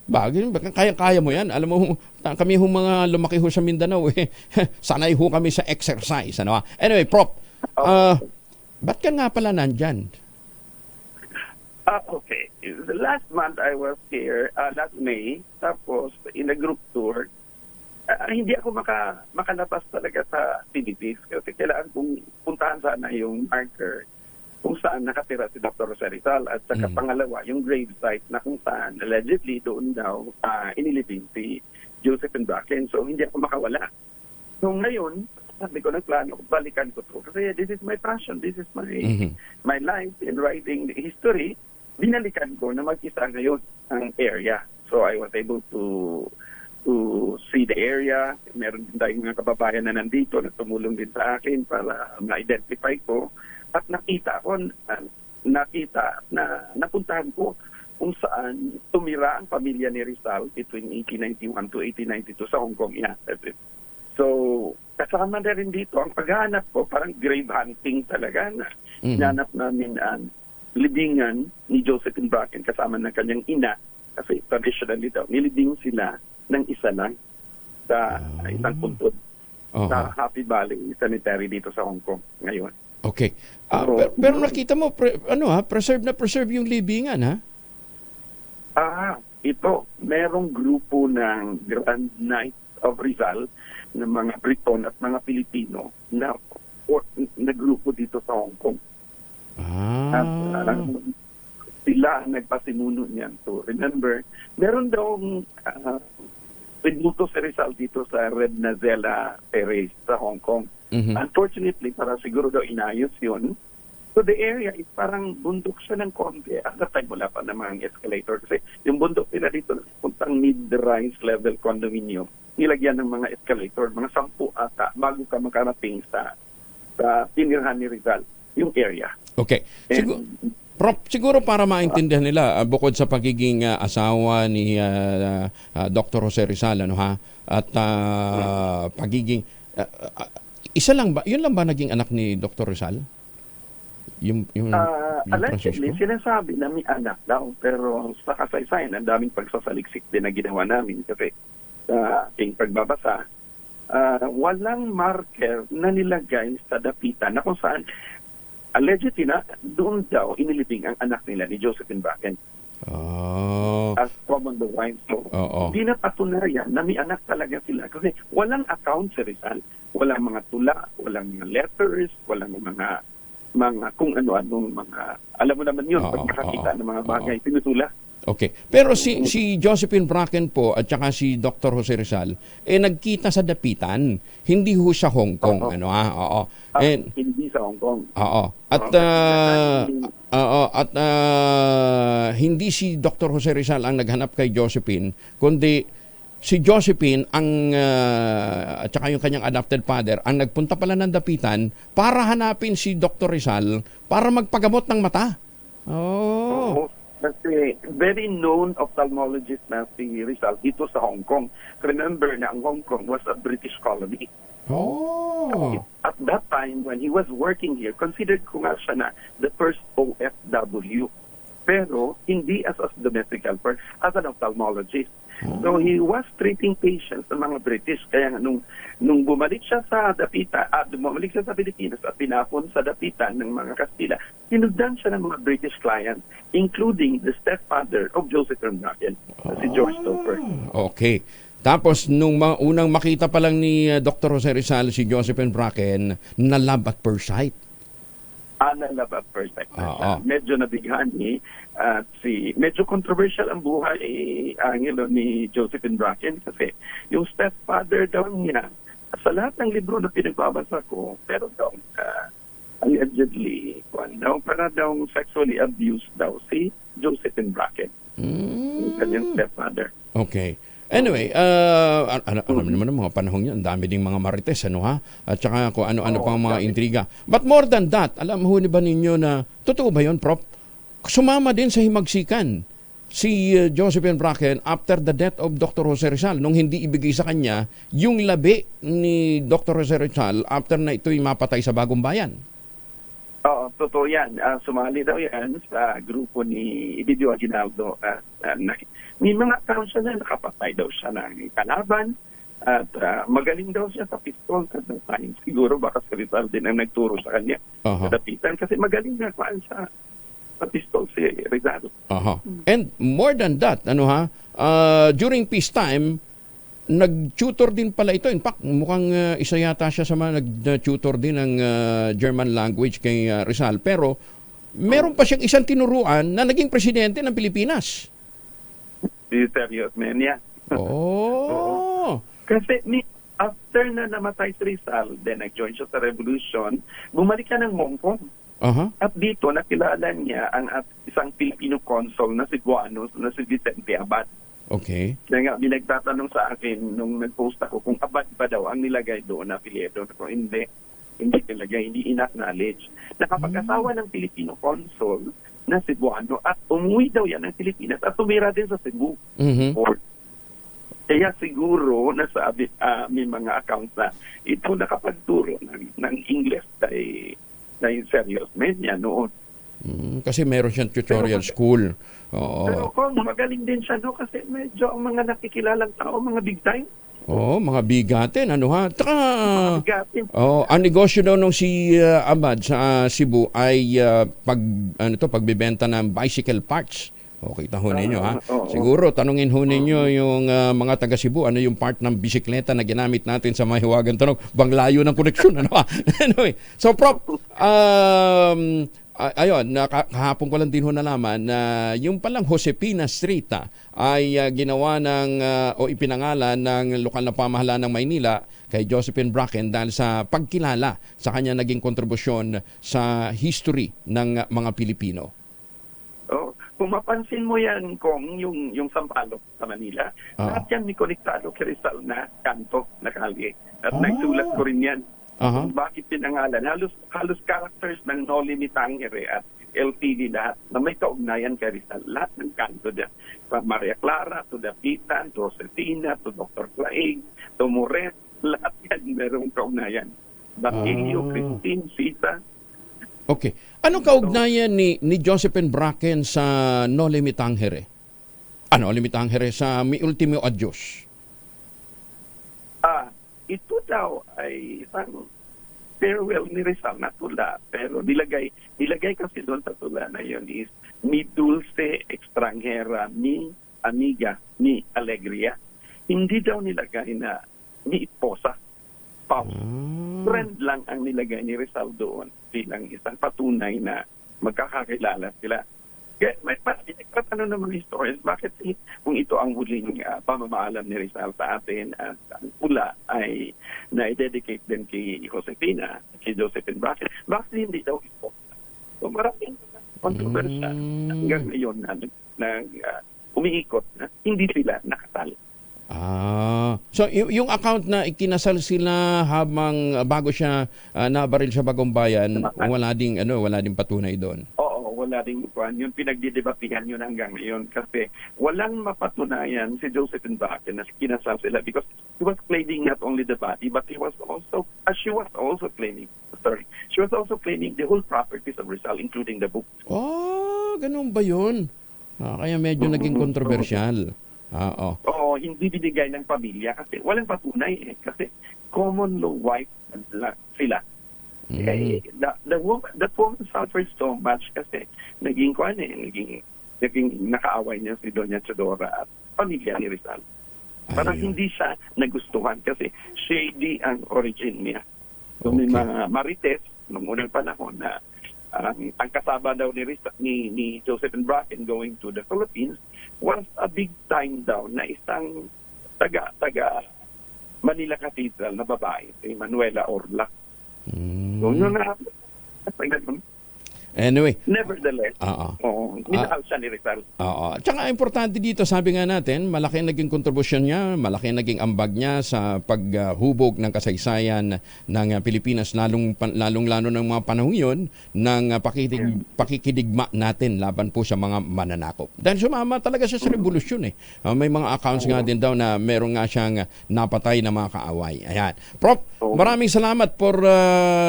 Bagay, kaya mo yan. Alam mo, kami mga lumaki ho sa Mindanao, sanay ho kami sa exercise. Anyway, Prof, ba't ka nga pala nandyan? Okay. The last month I was here, last May, tapos in a group tour, hindi ako makalabas talaga sa Philippines kasi kailangan kong puntahan sana yung marker kung saan nakatira si Dr. Jose Rizal at saka pangalawa, yung grave site na kung saan allegedly doon daw inilibing si Josephine Bracken. So hindi ako makawala. So ngayon, sabi ko nagplano, balikan ko to. Kasi this is my passion, this is my life in writing the history. Binalikan ko na mag-isa ngayon ang area. So I was able to see the area. Meron din tayong mga kababayan na nandito na tumulong din sa akin para ma-identify ko. At nakita na napuntahan ko kung saan tumira ang pamilya ni Rizal between 1891 to 1892 sa Hong Kong. So, kasama na rin dito ang paghahanap ko, parang grave hunting talaga na hinanap namin ang libingan ni Josephine Bracken kasama ng kanyang ina kasi traditionally daw, nilibing sila ng isa lang sa isang puntod sa Happy Valley Cemetery dito sa Hong Kong ngayon. Okay. Pero nakita mo, preserve yung libingan, ha? Ito, merong grupo ng Grand Knights of Rizal ng mga Briton at mga Pilipino na grupo dito sa Hong Kong. At sila ang nagpasimuno niyan. So remember, meron daw tributo si Rizal dito sa Red Nazela Terrace sa Hong Kong. Unfortunately, para siguro daw inayos yun. So the area is parang bundok siya ng konti. At that time, wala pa namang escalator. Kasi yung bundok nila dito, puntang mid-rise level condominium, nilagyan ng mga escalator, mga 10 ata, bago ka makarating sa tinirhan ni Rizal, yung area. Okay. Prof, siguro para maintindihan nila, bukod sa pagiging asawa ni Dr. Jose Rizal, ano ha, at pagiging, isa lang ba, yun lang ba naging anak ni Dr. Rizal? Yung Allegedly, Francisco? sinasabi na may anak daw, pero sa kasaysayan, ang daming pagsasaliksik din na ginawa namin kasi sa aking pagbabasa, walang marker na nilagay sa dapitan na kung saan allegedly na doon daw inilibing ang anak nila ni Josephine Bracken as common the wine. So, hindi na patunayan na may anak talaga sila kasi walang account si Rizal. Walang mga tula, walang mga letters, walang mga kung ano-anong mga, alam mo naman yun, pag nakakita ng mga bagay, pinutula. Okay. Pero si Josephine Bracken po at saka si Dr. Jose Rizal, nagkita sa dapitan. Hindi ho sa Hong Kong. Hindi sa Hong Kong. At hindi si Dr. Jose Rizal ang naghanap kay Josephine, kundi si Josephine at saka yung kanyang adopted father ang nagpunta pala ng dapitan para hanapin si Dr. Rizal para magpagamot ng mata. Kasi very known ophthalmologist na si Rizal dito sa Hong Kong. Remember na ang Hong Kong was a British colony. At that time, when he was working here, considered ko nga siya na the first OFW. Pero hindi as a domestic helper, as an ophthalmologist. So he was treating patients ng mga British. Kaya nung bumalik siya sa dapitan, bumalik siya sa Pilipinas at pinapon sa dapitan ng mga Kastila, tinugdan siya ng mga British clients, including the stepfather of Josephine Bracken, si George Topper. Okay. Tapos, nung unang makita pa lang ni Dr. Jose Rizal, si Josephine Bracken, na-love at first sight. Love at first sight. Medyo nabighani at medyo controversial ang buhay Angelo ni Josephine Bracken kasi yung stepfather daw niya sa lahat ng libro na pinagbabasa ko, pero daw allegedly para daw sexually abused daw si Josephine Bracken, yung kanyang stepfather. Okay. Anyway, alam naman ng mga panahon yan, ang dami ding mga marites, ano ha? At saka kung ano-ano pang mga intriga. But more than that, alam mo ba ninyo na, totoo ba yun, Prof? Sumama din sa himagsikan si Josephine Bracken after the death of Dr. Jose Rizal nung hindi ibigay sa kanya yung labi ni Dr. Jose Rizal after na ito'y mapatay sa Bagong Bayan. Oo, totoo yan. Sumali daw yan sa grupo ni Ibidio Aguinaldo. May mga accounts siya na nakapatay daw siya ng kalaban at magaling daw siya sa pistol at the time. Siguro baka si Rizal din ang nagturo sa kanya sa dapitan kasi magaling na kuhaan sa pistol si Rizal. And more than that, during peacetime, nag-tutor din pala ito. In fact, mukhang isa yata siya sa mga nag-tutor din ng German language kay Rizal. Pero meron pa siyang isang tinuruan na naging presidente ng Pilipinas. Serious man yan. Kasi after na namatay si Rizal, then nag-join siya sa revolution, bumalik siya ng Hong Kong. At dito, nakilala niya ang isang Filipino consul na si Guanos, na si Vicente Abad. Okay. Kaya nga, binagtatanong sa akin nung nag-post ako kung Abad pa daw ang nilagay doon na apelyido. Hindi nilagay, hindi in-acknowledge. Nakapag-asawa ng Filipino consul na Cebuano at umuwi daw yan ng Pilipinas at tumira din sa Cebu. Kaya siguro nasabi may mga accounts na ito nakapagturo ng English dahil serious man niya noon. Kasi meron siyang tutorial school. Pero magaling din siya kasi medyo ang mga nakikilalang tao, mga big time. Mga bigatin, ang negosyo daw nung si Abad sa Cebu ay pagbebenta ng bicycle parts. Kita ho ninyo, Siguro, tanungin ho ninyo yung mga taga Cebu, ano yung part ng bisikleta na ginamit natin sa Mahiwagan Tunog. Banglayo ng koneksyon, Anyway, so Prof, ayun, kahapon ko lang din ho nalaman na yung palang Josepina Street ay ginawa ng o ipinangalan ng lokal na pamahalaan ng Maynila kay Josephine Bracken dahil sa pagkilala sa kanya naging kontribusyon sa history ng mga Pilipino. Oh, kung mapansin mo yan, Kong, yung Sampaloc sa Manila, lahat yan may konektado kay Rizal na kanto, na kalye. At naisulat ko rin yan. Kung bakit pinangalan. Halos characters ng Noli Me Tangere at LTD lahat na may kaugnayan kay Rizal. Lahat ng kanto dyan. From Maria Clara to Dapitan, to Josefina, to Dr. Claig, to Moret, lahat yan merong kaugnayan. Batilio, Christine, Sita. Okay. Anong kaugnayan ni Josephine Bracken sa Noli Me Tangere? Noli Me Tangere sa Mi Ultimo Adios? Ito daw ay isang farewell ni Rizal na tula, pero nilagay kasi doon sa tula na yun is mi dulce extranjera, mi amiga, mi alegria. Hindi daw nilagay na mi esposa, spouse. Friend lang ang nilagay ni Rizal doon bilang isang patunay na magkakakilala sila. Kaya may patanong ng mga historians, bakit kung ito ang huling pamamaalam ni Rizal sa atin at ang pula ay na-dedicate din kay Josefina, kay Josephine Bracken, bakit hindi daw ito? So maraming kontrobersya hanggang ngayon na umiikot na hindi sila nakasal. So yung account na ikinasal sila habang bago siya nabaril sa Bagong Bayan, wala ding patunay doon. Wala rin yun, pinagdidebatihan yun hanggang ngayon kasi walang mapatunayan si Josephine Bracken na kinasal sila because he was claiming not only the body but she was also claiming the whole properties of Rizal including the book. Ganun ba yun? Kaya medyo naging kontrobersyal. Oo, hindi binigay ng pamilya kasi walang patunay kasi common law wife sila. That woman suffered so much kasi naging nakaaway niya si Doña Chodora at pamilya ni Rizal. Parang hindi siya nagustuhan kasi shady ang origin niya. So may mga marites noong unang panahon na ang kasaba daw ni Josephine Bracken going to the Philippines was a big time daw na isang taga Manila Cathedral na babae, si Manuela Orlac. So, anyway. Nevertheless, minahal siya ni Rizal. Tsaka importante dito, sabi nga natin, malaki naging kontribusyon niya, malaki naging ambag niya sa paghubog ng kasaysayan ng Pilipinas, lalong-lalo ng mga panahon yun, ng pakikidigma natin laban po sa mga mananakop. Dahil sumama talaga siya sa revolusyon. May mga accounts nga din daw na meron nga siyang napatay na mga kaaway. Ayan. Prof, maraming salamat for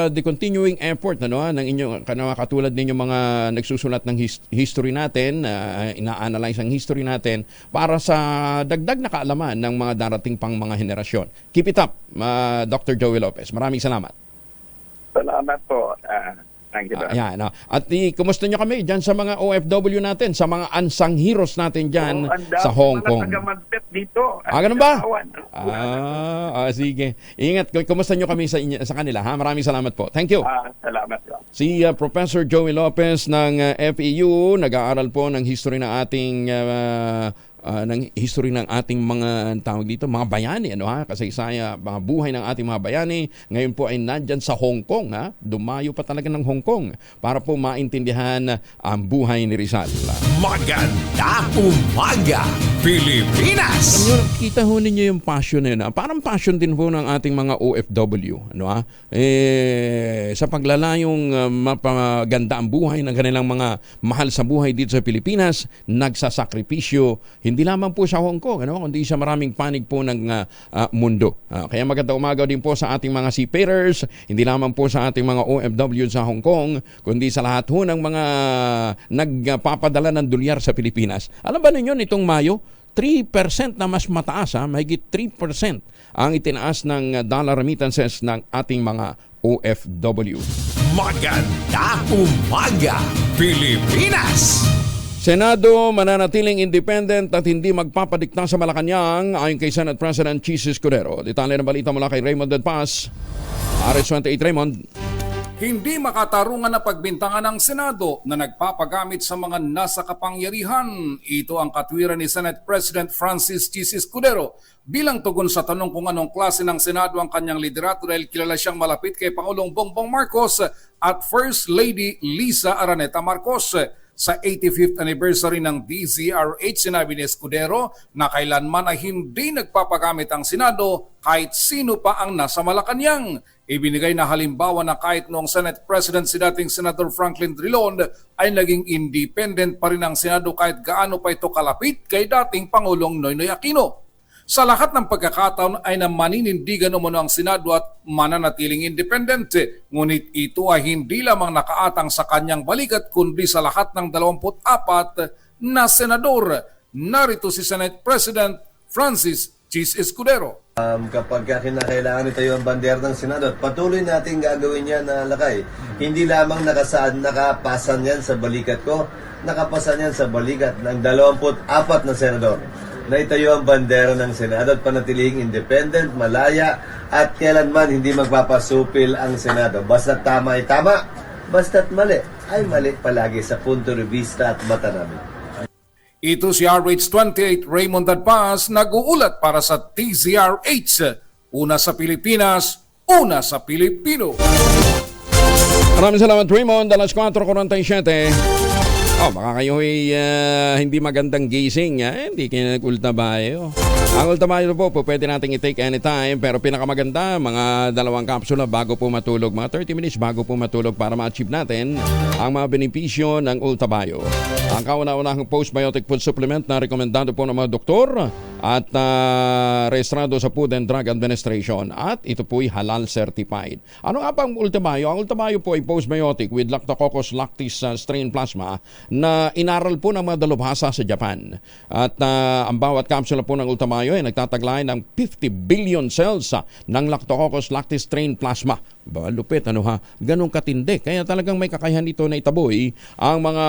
the continuing effort ng inyong katulad ninyo mga nagsusulat ng history natin, ina-analyze ang history natin para sa dagdag na kaalaman ng mga darating pang mga henerasyon. Keep it up, Dr. Joey Lopez. Maraming salamat. Salamat po. Thank you. At kumusta nyo kami dyan sa mga OFW natin, sa mga unsung heroes natin dyan sa Hong Kong? Dito. Ganun ba? Sige. Ingat, kumusta nyo kami sa kanila? Maraming salamat po. Thank you. Salamat po. Si Professor Joey Lopez ng FEU, nag-aaral po ng history ng ating mga tawag dito, mga bayani, kasaysaya, mga buhay ng ating mga bayani. Ngayon po ay nandyan sa Hong Kong, dumayo pa talaga ng Hong Kong para po maintindihan ang buhay ni Rizal. Magandang umaga, Pilipinas! Kita ho ninyo yung passion na yun. Parang passion din po ng ating mga OFW. Sa paglalayong mapaganda ang buhay ng kanilang mga mahal sa buhay dito sa Pilipinas, nagsasakripisyo, hindi lamang po sa Hong Kong, kundi sa maraming panig po ng mundo. Kaya magandang umaga din po sa ating mga seafarers, hindi lamang po sa ating mga OFW sa Hong Kong, kundi sa lahat ho ng mga nagpapadala ng dolyar sa Pilipinas. Alam ba ninyo nitong Mayo, 3% na mas mataas, mahigit 3% ang itinaas ng dollar remittances ng ating mga OFW. Magandang umaga, Pilipinas! Senado mananatiling independent at hindi magpapadikta sa Malacanang ayon kay Senate President Chis Escudero. Detalye ng balita mula kay Raymond Dedpaz. RH28 Raymond. Hindi makatarungan na pagbintangan ng Senado na nagpapagamit sa mga nasa kapangyarihan. Ito ang katwiran ni Senate President Francis Chis Escudero bilang tugon sa tanong kung anong klase ng Senado ang kanyang liderato dahil kilala siyang malapit kay Pangulong Bongbong Marcos at First Lady Liza Araneta Marcos. Sa 85th anniversary ng DZRH, sinabi ni Escudero na kailanman ay hindi nagpapagamit ang Senado kahit sino pa ang nasa Malacanang. Ibinigay na halimbawa na kahit noong Senate President si dating Senator Franklin Drilon ay naging independent pa rin ang Senado kahit gaano pa ito kalapit kay dating Pangulong Noynoy Aquino. Sa lahat ng pagkakataon ay na maninindigan umano ang Senado at mananatiling independent. Ngunit ito ay hindi lamang nakaatang sa kanyang balikat kundi sa lahat ng 24 na senador. Narito si Senate President Francis Chis Escudero. Kapag kinakailangan itayo ang bandera ng Senado at patuloy natin gagawin yan na lakay. Hindi lamang nakapasan yan sa balikat ko, nakapasan yan sa balikat ng 24 na senador na itayo ang bandera ng Senado at panatiling independent, malaya at kailanman hindi magpapasupil ang Senado. Basta't tama ay tama, basta't mali ay mali palagi sa punto de vista at mata namin. Ito si RH28 Raymond Dadpaz nag-uulat para sa TZRH. Una sa Pilipinas, una sa Pilipino. Maraming salamat Raymond, alas 4:47. Baka kayo ay hindi magandang gising, hindi kayo nag-ultabayo. Ang ultabayo po pwede nating i-take anytime, pero pinakamaganda, mga 2 kapsula bago po matulog, mga 30 minutes bago po matulog para ma-achieve natin ang mga benepisyo ng ultabayo. Ang kauna-unahang postbiotic food supplement na rekomendado po ng mga doktor at rehistrado sa Food and Drug Administration at ito po'y halal certified. Ano nga bang ultabayo? Ang ultabayo po ay postbiotic with Lactococcus lactis strain plasma na inaral po ng mga dalubhasa sa Japan. At ang bawat kapsula po ng ultabayo ay nagtataglay ng 50 billion cells ng Lactococcus lactis strain plasma. Lupit, ganun katindi. Kaya talagang may kakayahan dito na itaboy ang mga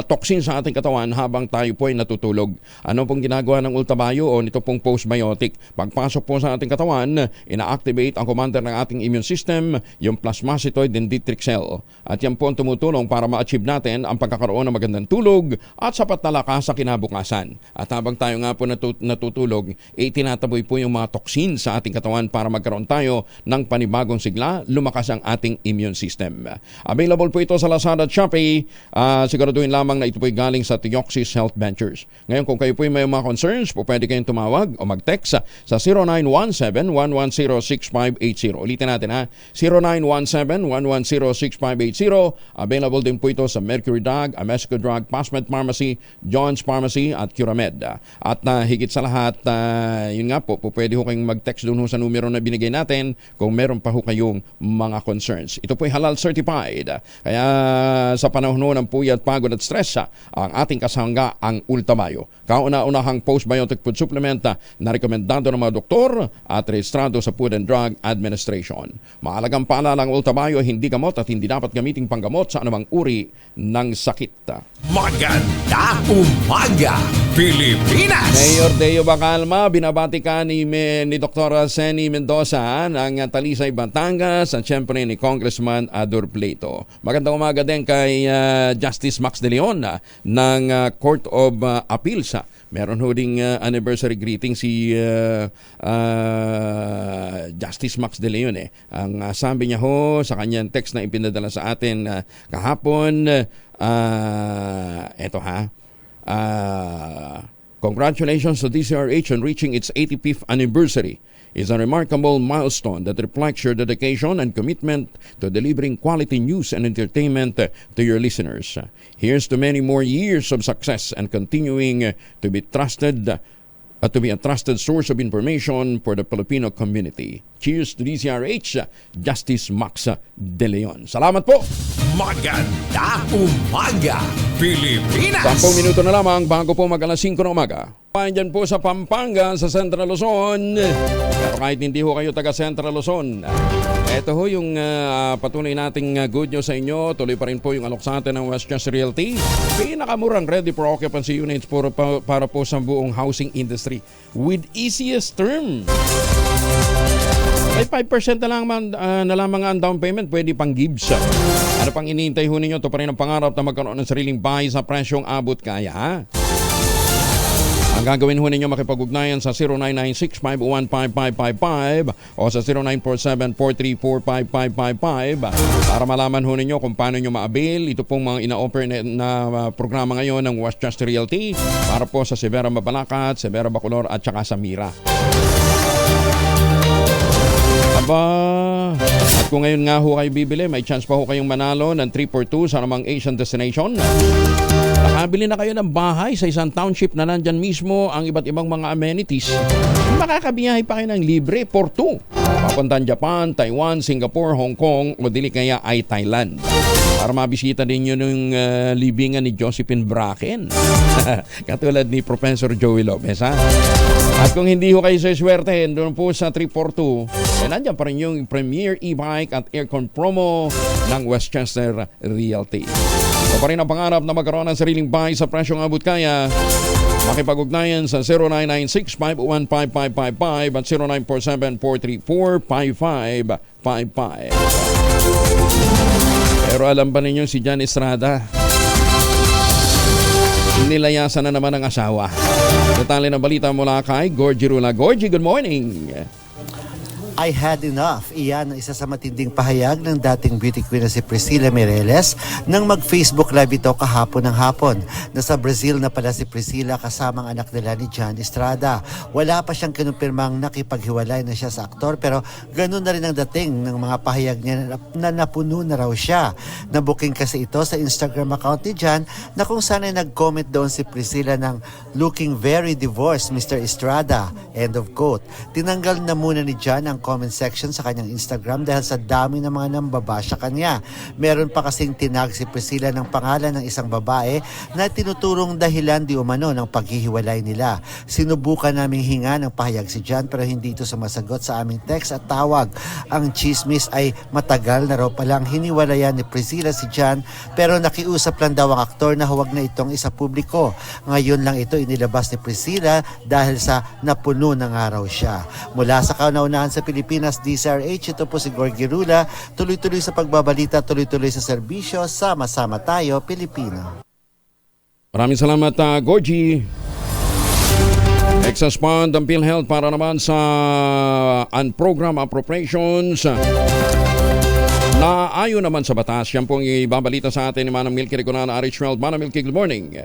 toxin sa ating katawan habang tayo po ay natutulog. Ano pong ginagawa ng ultabayo o nito pong postbiotic? Pagpasok po sa ating katawan, ina-activate ang commander ng ating immune system, yung plasmacytoid dendritic cell. At yan po ang tumutulong para ma-achieve natin ang pagkakaroon ng magandang tulog at sapat na lakas sa kinabukasan. At habang tayo nga po natutulog, tinataboy po yung mga toxin sa ating katawan para magkaroon tayo ng panibagong sigla, lumakas ang ating immune system. Available po ito sa Lazada at Shopee. Siguraduhin lamang na ito po galing sa Theoxis Health Ventures. Ngayon kung kayo po may mga concerns, po pwede kayong tumawag o mag-text sa 0917-110-6580. Ulitin natin 0917-110-6580. Available din po ito sa Mercury Drug, Amesco Drug, Pasmed Pharmacy, John's Pharmacy at Curamed. At higit sa lahat, yun nga po pwede ho kayong mag-text doon sa numero na binigay natin kung meron pa ho kayong mga concerns. Ito po ay halal certified. Kaya sa panahon ng puyat, pagod at stress, ang ating kasangga ang ultabayo. Kauna-unahang postbiotic food supplement na rekomendado ng mga doktor at rehistrado sa Food and Drug Administration. Mahalagang paalala ang ultabayo ay hindi gamot at hindi dapat gamiting panggamot sa anumang uri ng sakit. Maganda umaga, Pilipinas! Mayor Deo Bacalma, binabati ka ni Dr. Seni Mendoza ng Talisay, Batangas at syempre ni Congressman Ador Pleito. Magandang umaga din kay Justice Max De Leon ng Court of Appeals. Meron ho ding anniversary greeting si Justice Max De Leon. Ang sabi niya ho sa kanyang text na ipinadala sa atin kahapon, congratulations to DZRH on reaching its 85th anniversary. It's a remarkable milestone that reflects your dedication and commitment to delivering quality news and entertainment to your listeners. Here's to many more years of success and continuing to be a trusted source of information for the Filipino community. Cheers to DZRH, Justice Max De Leon. Salamat po! Maganda umaga, Pilipinas! 10 minuto na lamang bago po mag-alas 5 ng umaga. Diyan po sa Pampanga, sa Central Luzon. Pero kahit hindi ho kayo taga Central Luzon, ito ho yung patuloy nating good news sa inyo. Tuloy pa rin po yung alok sa atin ng Westchester Realty. Pinakamurang ready for occupancy units para po sa buong housing industry with easiest term. May 5% na lamang ang down payment, pwede pang gives. Ano pang iniintay ho ninyo? Ito pa rin ang pangarap na magkaroon ng sariling bahay sa presyong abot kaya. Ang gagawin ho ninyo, makipag-ugnayan sa 0996-501-5555 o sa 0947-434-5555 para malaman ho ninyo kung paano nyo ma-avail ito pong mga ina-offer na programa ngayon ng Westchester Realty para po sa Severa Mabalacat, Severa Bacolor at saka sa Mira. Aba, at kung ngayon nga ho kayo bibili, may chance pa ho kayong manalo ng 342 sa namang Asian destination. Nakabili na kayo ng bahay sa isang township na nandyan mismo ang iba't ibang mga amenities. Makakabiyahe pa kayo ng libre for 2. Papuntan Japan, Taiwan, Singapore, Hong Kong o dili kaya ay Thailand. Para mabisita din yun yung libingan ni Josephine Bracken. Katulad ni Professor Joey Lopez, ha? At kung hindi ho kayo sa swerte, doon po sa 342, nandyan pa rin yung Premier e-bike at aircon promo ng Westchester Realty. Ito pa rin ang pangarap na magkaroon ng sariling bahay sa presyong abot kaya. Makipag-ugnayan sa 0996-501-5555 at 0947-434-5555. Pero alam ba ninyo si Jan Estrada? Nilayasan na naman ang asawa. Detalye ng balita mula kay Gorgie Rula. Gorgie, good morning. I had enough. Iyan ang isa sa matinding pahayag ng dating beauty queen na si Priscilla Mireles nang mag-Facebook live ito kahapon ng hapon. Nasa Brazil na pala si Priscilla kasamang anak nila ni Jan Estrada. Wala pa siyang kinumpirmang nakipaghiwalay na siya sa aktor pero ganun na rin ang dating ng mga pahayag niya na napuno na raw siya. Nabuking kasi ito sa Instagram account ni Jan na kung saan ay nag-comment doon si Priscilla ng "Looking very divorced, Mr. Estrada." End of quote. Tinanggal na muna ni Jan ang comment section sa kanyang Instagram dahil sa dami ng mga nambabasya kanya. Meron pa kasing tinag si Priscilla ng pangalan ng isang babae na tinuturong dahilan di umano ng paghihiwalay nila. Sinubukan naming hinga ng pahayag si Jan pero hindi ito sumasagot sa aming text at tawag. Ang chismis ay matagal na raw palang hiniwalayan ni Priscilla si Jan pero nakiusap lang daw ang aktor na huwag na itong isa publiko. Ngayon lang ito inilabas ni Priscilla dahil sa napuno ng araw siya. Mula sa kauna-unahan sa Pilipinas, DZRH, ito po si Gorgie Rula. Tuloy-tuloy sa pagbabalita, tuloy-tuloy sa serbisyo. Sama-sama tayo, Pilipino. Maraming salamat, Gorgie. Excess fund ang PhilHealth para naman sa unprogram appropriations na ayon naman sa batas. Yan pong ibabalita sa atin ni Manang Milky Reconan, RH12. Manang Milky, good morning.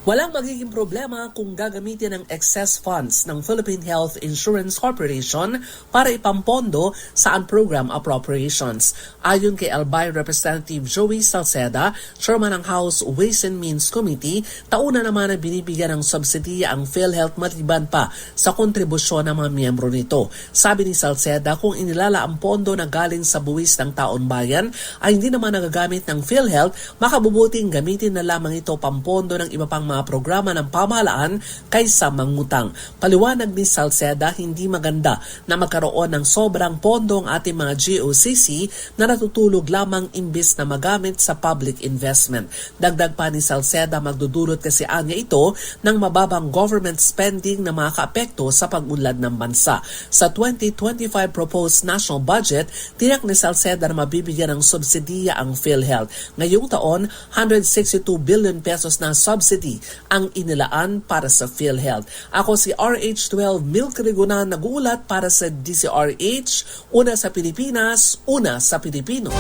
Walang magiging problema kung gagamitin ang excess funds ng Philippine Health Insurance Corporation para ipampondo sa unprogram appropriations. Ayon kay Albay Representative Joey Salceda, Chairman ng House Ways and Means Committee, tauna naman na binibigyan ng subsidiya ang PhilHealth maliban pa sa kontribusyon ng mga miyembro nito. Sabi ni Salceda, kung inilala ang pondo na galing sa buwis ng taon bayan ay hindi naman nagagamit ng PhilHealth, makabubuting gamitin na lamang ito pampondo ng iba pang mga programa ng pamahalaan kaysa mangutang. Paliwanag ni Salceda, hindi maganda na magkaroon ng sobrang pondo ang ating mga GOCC na natutulog lamang imbis na magamit sa public investment. Dagdag pa ni Salceda, magdudulot kasi anya ito ng mababang government spending na makaapekto sa pag-unlad ng bansa. Sa 2025 proposed national budget, tiyak ni Salceda na mabibigyan ng subsidiya ang PhilHealth. Ngayong taon, 162 billion pesos na subsidy ang inilaan para sa PhilHealth. Ako si RH12 Milky Reconan, nag-uulat para sa DZRH, una sa Pilipinas, una sa Pilipino.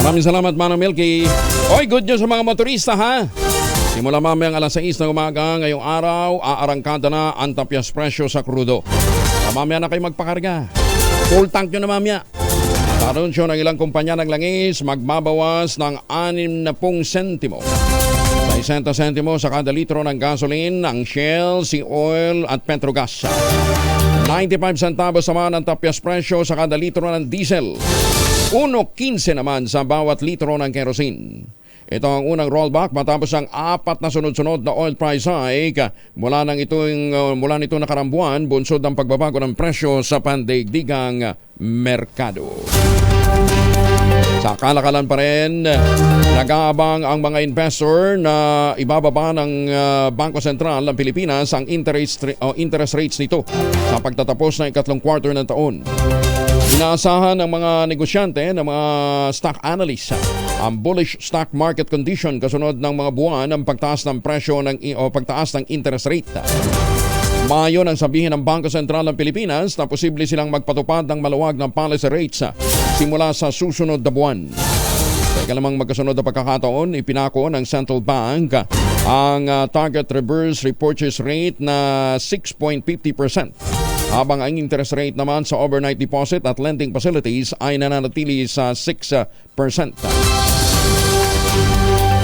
Maraming salamat, Manang Milky. Oy, good news sa mga motorista, ha? Simula mamayang alas 6 ng umaga ngayong araw, aarangkada na ang tapyas presyo sa krudo. Mamaya na kayo magpakarga. Full tank nyo na mamaya. Sa anunsyo ng ilang kumpanya ng langis, magbabawas ng 60 sentimo. 60 sentimo sa kada litro ng gasoline, ang Shell, Sea Oil at Petrogas. 95 centavos naman ang tapyas presyo sa kada litro ng diesel. 1.15 naman sa bawat litro ng kerosene. Ito ang unang rollback matapos ang 4 na sunod-sunod na oil price hike mula nito nakarang buwan, bunsod ng pagbabago ng presyo sa pandaigdigang merkado. Sa kalakalan pa rin, nag-aabang ang mga investor na ibababa ng Bangko Sentral ng Pilipinas ang interest rates nito sa pagtatapos ng ikatlong quarter ng taon. Inaasahan ng mga negosyante, ng mga stock analysts, ang bullish stock market condition kasunod ng mga buwan ng pagtaas ng presyo o pagtaas ng interest rate. Mayon ang sabihin ng Bangko Sentral ng Pilipinas na posible silang magpatupad ng maluwag ng policy rates simula sa susunod na buwan. Sa ikalamang magkasunod na pagkakataon, ipinako ng Central Bank ang target reverse repurchase rate na 6.50%. Habang ang interest rate naman sa overnight deposit at lending facilities ay nananatili sa 6%.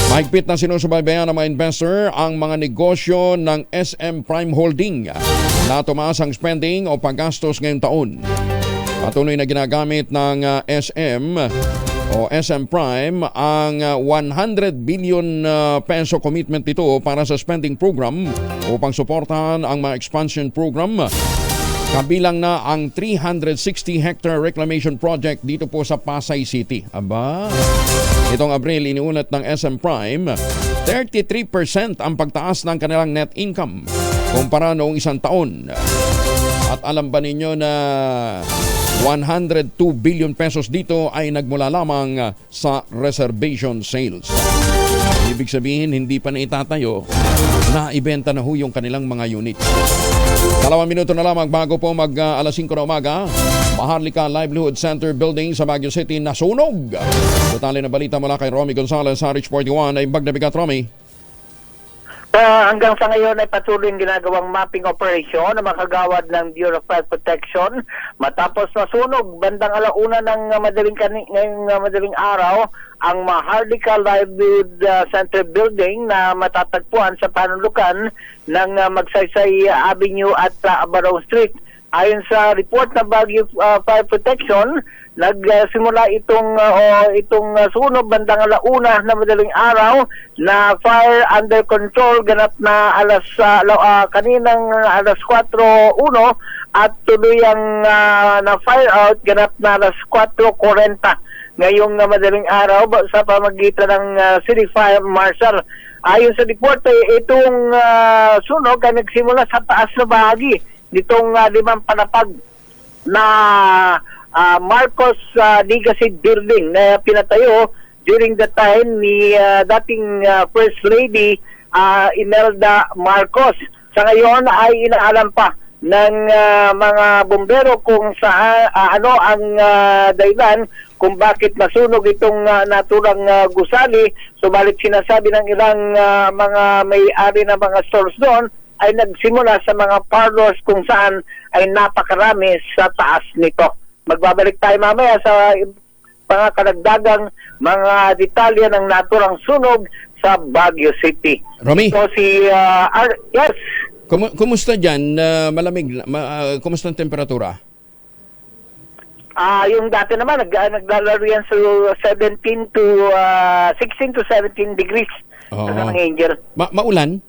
Mahigpit na sinusubaybayan ng mga investor ang mga negosyo ng SM Prime Holding na tumaas ang spending o paggastos ngayong taon. Patuloy na ginagamit ng SM o SM Prime ang 100 billion peso commitment nito para sa spending program upang suportahan ang mga expansion program. Kabilang na ang 360 hectare reclamation project dito po sa Pasay City. Aba, itong Abril iniulat ng SM Prime, 33% ang pagtaas ng kanilang net income kumpara noong isang taon. At alam ba ninyo na 102 billion pesos dito ay nagmula lamang sa reservation sales. Ibig sabihin, hindi pa na itatayo, na ibenta na ho yung kanilang mga unit. 2 minuto na lamang bago po alas 5 na umaga, Maharlika Livelihood Center Building sa Baguio City nasunog. Detalye na balita mula kay Romy Gonzalez sa Rich 41 ay Bagnabigat. Romy. Hanggang sa ngayon ay patuloy yung ginagawang mapping operation na makagawad ng Bureau of Fire Protection matapos masunog bandang alauna ng madaling araw ang Maharlika Livelihood Center Building na matatagpuan sa panulukan ng Magsaysay Avenue at Abarao Street. Ayon sa report ng Baguio Fire Protection, nagsimula itong sunog bandang alauna na madaling araw na fire under control ganap na kaninang alas 4:01 at tuluyang na fire out ganap na alas 4:40 ngayong madaling araw sa pamagitan ng City Fire Marshal. Ayon sa report, itong sunog ay nagsimula sa taas na bahagi nitong 5 palapag na Marcos Legacy Building na pinatayo during the time ni dating First Lady Imelda Marcos. Sa ngayon ay inaalam pa ng mga bumbero kung ano ang dahilan kung bakit nasunog itong naturang gusali. Subalit sinasabi ng ilang mga may-ari ng mga stores doon ay nagsimula sa mga parlors kung saan ay napakarami sa taas nito. Magbabalik tayo mamaya sa mga karagdagang mga detalye ng naturang sunog sa Baguio City. Romy? So yes. Kumusta dyan? Malamig? Kumusta ang temperatura? Yung dati naman, naglalaro yan sa 16 to 17 degrees. Ng Angel. Maulan?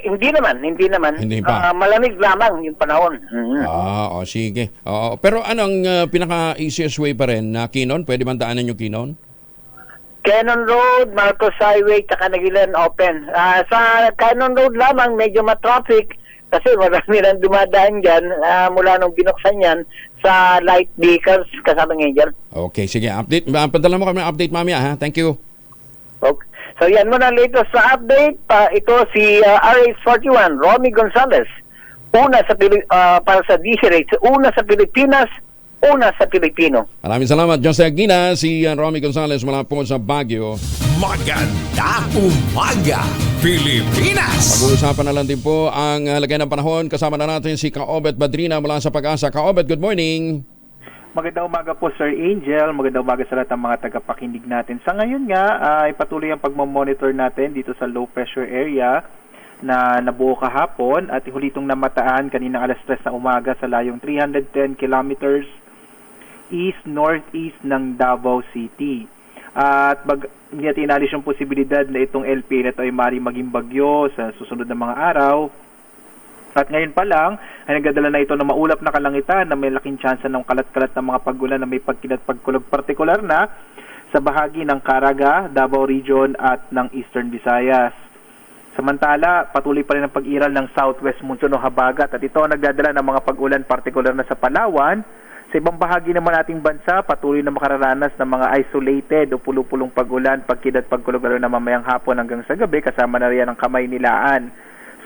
Hindi naman. Hindi pa. Malamig lamang yung panahon. Sige. Pero anong pinaka-easiest way pa rin na Kinon? Pwede man daanan yung Kinon? Cannon Road, Marcos Highway, tsaka Nagilan Open. Sa Cannon Road lamang, medyo matraffic kasi marami nang dumadaan dyan mula nung binuksan yan sa light vehicles kasama ngayon dyan. Okay, sige. Update. Padala mo kami ng update mamaya, ha? Thank you. Okay. So yan muna latest sa update. Ito si RH41, Romy Gonzalez. Una sa para sa DCRH, una sa Pilipinas, una sa Pilipino. Maraming salamat, Jose Aguina, si Romy Gonzalez mula po sa Baguio. Maganda umaga, Pilipinas! Pag-uusapan na lang din po ang lagay ng panahon. Kasama na natin si Kaobet Badrina mula sa Pag-asa. Kaobet, good morning! Magandang umaga po, Sir Angel. Magandang umaga sa lahat ng mga tagapakinig natin. Sa ngayon nga, ay patuloy ang pagmamonitor natin dito sa low pressure area na nabuo kahapon at huli itong namataan kaninang alas 3 na umaga sa layong 310 kilometers east-northeast ng Davao City. At hindi natin inalis yung posibilidad na itong LPA na ito ay maaaring maging bagyo sa susunod na mga araw. At ngayon pa lang, ay nagdadala na ito ng maulap na kalangitan na may laking tsansa ng kalat-kalat ng mga pagulan na may pagkilat-pagkulog partikular na sa bahagi ng Caraga, Davao Region at ng Eastern Visayas. Samantala, patuloy pa rin ang pag-iral ng Southwest Monsoon o Habagat at ito ang nagdadala ng mga pag-ulan partikular na sa Palawan. Sa ibang bahagi naman ating bansa, patuloy na makararanas ng mga isolated o pulupulong pag-ulan, pagkilat-pagkulog lalo na mamayang hapon hanggang sa gabi, kasama na riyan ang Kamay-Nilaan.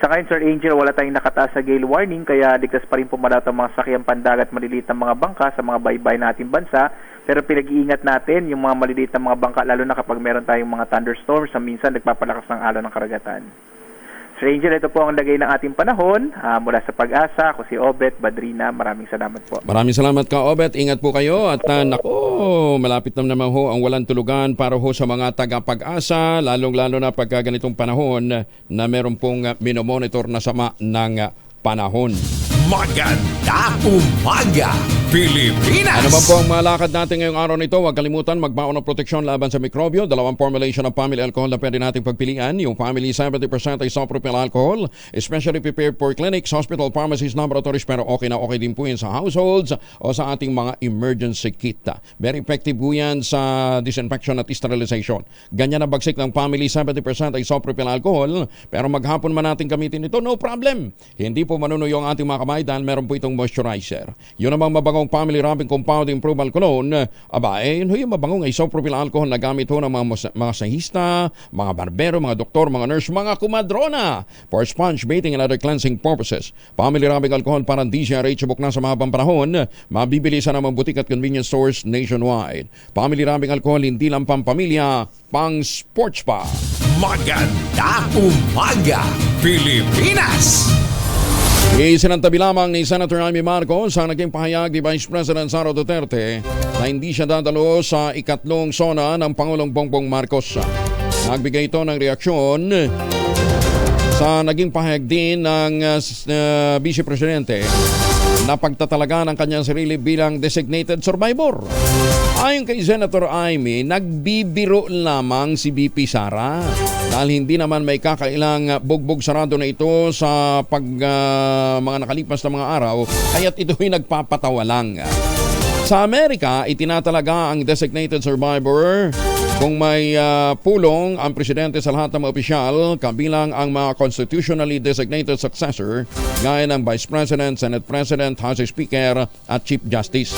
Sa ngayon, Sir Angel, wala tayong nakataas sa gale warning, kaya ligtas pa rin pumalat ang mga sakyang pandagat at maliliit na mga bangka sa mga baybay nating bansa. Pero pinag-iingat natin yung mga maliliit na mga bangka, lalo na kapag meron tayong mga thunderstorms na minsan nagpapalakas ng alon ng karagatan. Sir Angel, ito po ang lagay ng ating panahon. Mula sa Pag-asa, ako si Obet Badrina. Maraming salamat po. Maraming salamat ka, Obet. Ingat po kayo. At malapit na naman ho ang walang tulugan para ho sa mga taga-Pag-asa, lalong-lalo na pagka ganitong panahon na meron pong minomonitor na sama ng panahon. Maganda umaga, Pilipinas! Ano ba po ang malakad natin ngayong araw nito? Huwag kalimutan, magbaon ng proteksyon laban sa mikrobyo. 2 formulation ng family alcohol na pwede nating pagpilian. Yung family 70% isopropyl alcohol, especially prepared for clinics, hospital, pharmacies, laboratories, pero okay na okay din po yan sa households o sa ating mga emergency kit. Very effective po yan sa disinfection at sterilization. Ganyan ang bagsik ng family 70% isopropyl alcohol, pero maghapon man natin gamitin ito, no problem. Hindi po manunuyo ang ating mga kamay dahil meron po itong moisturizer. Yun namang mabangong family rubbing compound improved cologne, yun yung mabangong isopropyl alcohol na gamit ho ng mga sahista, mga barbero, mga doktor, mga nurse, mga kumadrona for sponge bathing and other cleansing purposes. Family rubbing alcohol parang DCRH subok na sa mahabang panahon, mabibili sa namang butik at convenience stores nationwide. Family rubbing alcohol hindi lang pampamilya, pang sports pa. Maganda umaga, Pilipinas! Isinantabi lamang ni Senator Amy Marcos ang naging pahayag ni Vice President Sara Duterte na hindi siya dadalo sa ikatlong sona ng Pangulong Bongbong Marcos. Nagbigay ito ng reaksyon sa naging pahayag din ng Vice Presidente na pagtatalaga ng kanyang sarili bilang designated survivor. Ayon kay Senator Amy, nagbibiro lamang si VP Sara dahil hindi naman may kakailang bugbog sarado na ito sa mga nakalipas na mga araw, kaya't ito'y nagpapatawa lang. Sa Amerika, itinatalaga ang designated survivor kung may pulong ang presidente sa lahat ng mga opisyal, kabilang ang mga constitutionally designated successor gaya ng Vice President, Senate President, House Speaker at Chief Justice.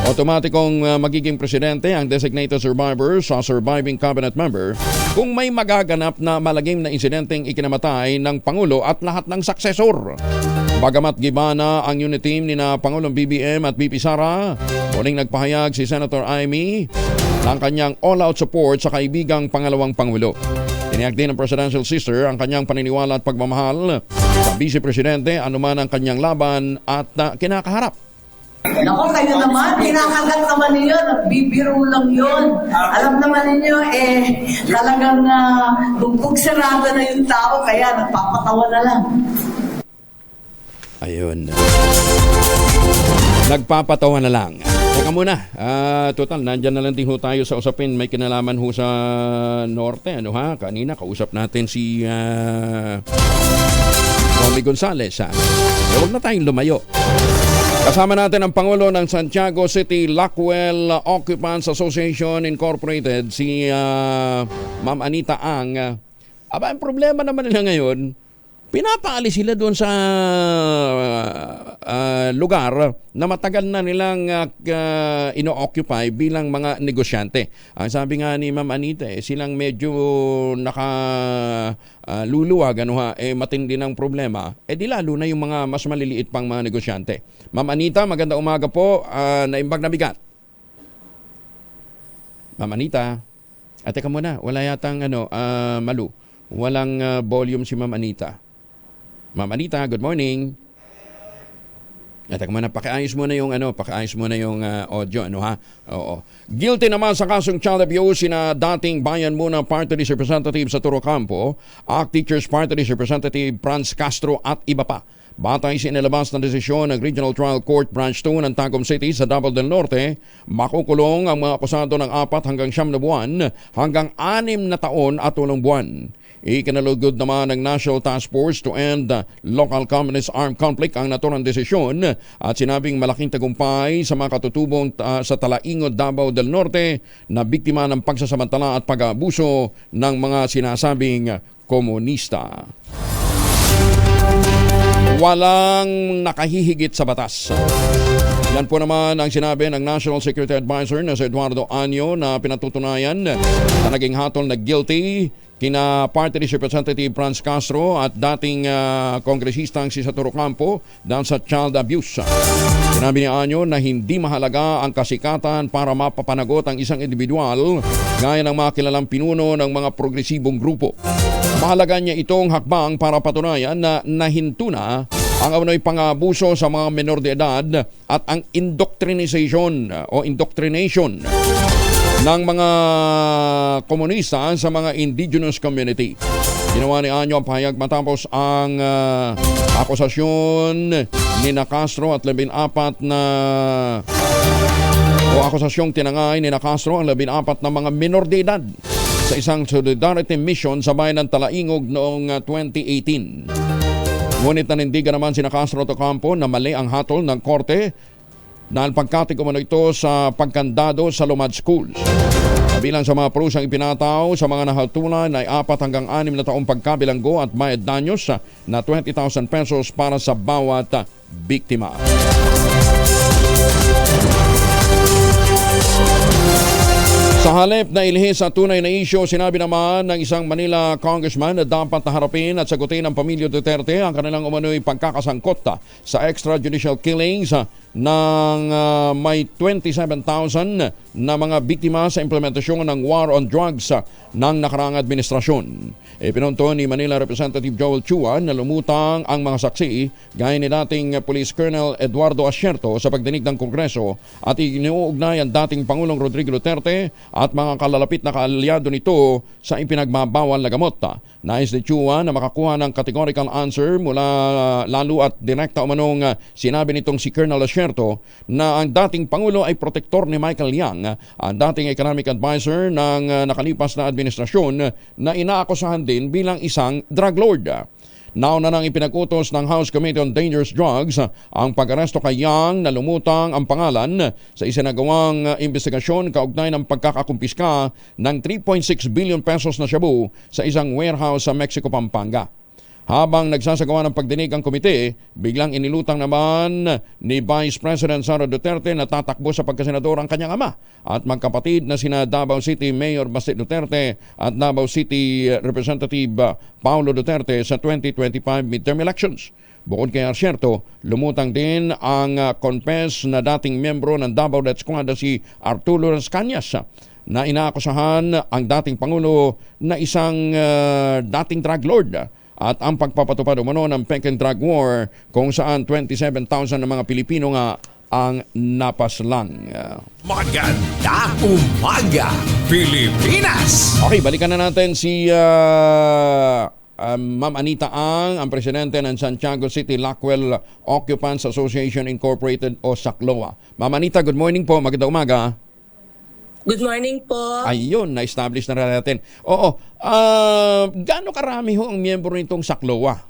Otomatikong magiging presidente ang designated survivor sa surviving cabinet member kung may magaganap na malagim na insidenteng ikinamatay ng Pangulo at lahat ng successor. Bagamat gibana ang unit team ni na Pangulong BBM at VP Sara, muling nagpahayag si Senator Amy ng kanyang all-out support sa kaibigang pangalawang Pangulo. Tiniyak din ng presidential sister ang kanyang paniniwala at pagmamahal sa Vice Presidente anuman ang kanyang laban at kinakaharap. Nako, kayo naman, kinakagat naman ninyo, nagbibiro lang yun. Alam naman ninyo, talagang bugbog sarado na yung tao, kaya nagpapatawa na lang. Ayun. Nagpapatawa na lang. Teka muna, total, nandyan na lang din ho tayo sa usapin. May kinalaman ho sa Norte. Kanina kausap natin si Romy Gonzales. Huwag na tayong lumayo. Kasama natin ang Pangulo ng Santiago City Lackwell Occupants Association Incorporated, si Ma'am Anita Ang. Ang problema naman nila ngayon, pinapaalis sila doon sa lugar na matagal na nilang ino-occupy bilang mga negosyante. Ang sabi nga ni Ma'am Anita, silang medyo luluwag, matindi ng problema. Di lalo na yung mga mas maliliit pang mga negosyante. Ma'am Anita, maganda umaga po. Naimbag na bigat. Ma'am Anita, teka muna, wala yatang Malu. Walang volume si Ma'am Anita. Ma'am Anita, good morning. Teka muna, pakiayos mo na yung audio, Oo. Guilty naman sa kasong child abuse sina dating Bayan Muna Party List Representative sa Turo Campo, ACT Teachers Party List Representative Franz Castro at iba pa. Batay sa inilabas na desisyon ng Regional Trial Court Branch 2 ng Tagum City sa Davao del Norte, makukulong ang mga akusado ng 4 hanggang 9 na buwan hanggang 6 na taon at 8 buwan. Ikinalugod naman ng National Task Force to End Local Communist Armed Conflict ang naturang desisyon at sinabing malaking tagumpay sa mga katutubong sa Talaingod, Davao del Norte na biktima ng pagsasamantala at pag-aabuso ng mga sinasabing komunista. Walang nakahihigit sa batas. Yan po naman ang sinabi ng National Security Advisor na si Eduardo Año na pinatutunayan na naging hatol na guilty kina Party List Representative Franz Castro at dating kongresistang si Saturo Campo dahil sa child abuse. Sinabi ni Año na hindi mahalaga ang kasikatan para mapapanagot ang isang individual gaya ng mga kilalang pinuno ng mga progresibong grupo. Mahalaga niya itong hakbang para patunayan na nahinto na ang umano'y pang-abuso sa mga menor de edad at ang indoctrination ng mga komunista sa mga indigenous community. Ginawa ni Año ang pahayag matapos ang akusasyon ni Castro at 14 na akusasyong tinangay ni Castro ang 14 na mga menor de edad sa isang solidarity mission sa bayan ng Talaingog noong 2018. Ngunit nanindigan naman si Castro at Ocampo na mali ang hatol ng korte dahil pagkatik umano ito sa pagkandado sa Lumad Schools. Kabilang sa mga prusang ipinataw sa mga nahatulan ay 4 hanggang 6 na taong pagkabilanggo at bayad danyos na 20,000 pesos para sa bawat biktima. Sa halip na ilihis sa tunay na isyo, sinabi naman ng isang Manila congressman na dapat harapin at sagutin ng pamilya Duterte ang kanilang umano'y pagkakasangkot sa extrajudicial killings ng may 27,000 na mga biktima sa implementasyon ng war on drugs ng nakaraang administrasyon. Pinunto ni Manila Representative Joel Chua na lumutang ang mga saksi gaya ni dating Police Colonel Eduardo Asierto sa pagdinig ng Kongreso at iniuugnay ang dating Pangulong Rodrigo Duterte at mga kalalapit na kaalyado nito sa ipinagbabawal na gamot. Nais ni Chua na makakuha ng categorical answer mula lalo at direkta umanong sinabi nitong si Colonel Asierto na ang dating Pangulo ay protektor ni Michael Yang, ang dating economic advisor ng nakalipas na administrasyon na inaakusahan din bilang isang drug lord. Nauna nang ipinag-utos ng House Committee on Dangerous Drugs ang pag-aresto kay Yang na lumutang ang pangalan sa isinagawang investigasyon kaugnay ng pagkakakumpiska ng 3.6 billion pesos na shabu sa isang warehouse sa Mexico, Pampanga. Habang nagsasagawa ng pagdinig ang komite, biglang inilutang naman ni Vice President Sara Duterte na tatakbo sa pagkasenador ang kanyang ama at magkapatid na sina Davao City Mayor Basti Duterte at Davao City Representative Paulo Duterte sa 2025 midterm elections. Bukod kay Asierto, lumutang din ang confess na dating membro ng Davao Death Squad si Arturo Las Cañas na inaakusahan ang dating Pangulo na isang dating drug lord at ang pagpapatupad umano ng Peking Drug War kung saan 27,000 na mga Pilipino nga ang napaslang. Magandang umaga, Pilipinas! Okay, balikan na natin si Ma'am Anita ang presidente ng Santiago City Lackwell Occupants Association Incorporated o SACLOA. Ma'am Anita, good morning po. Magandang umaga. Good morning po. Ayun, na-establish na rin natin. Oo, gaano karami ho ang miyembro nitong SACLOA?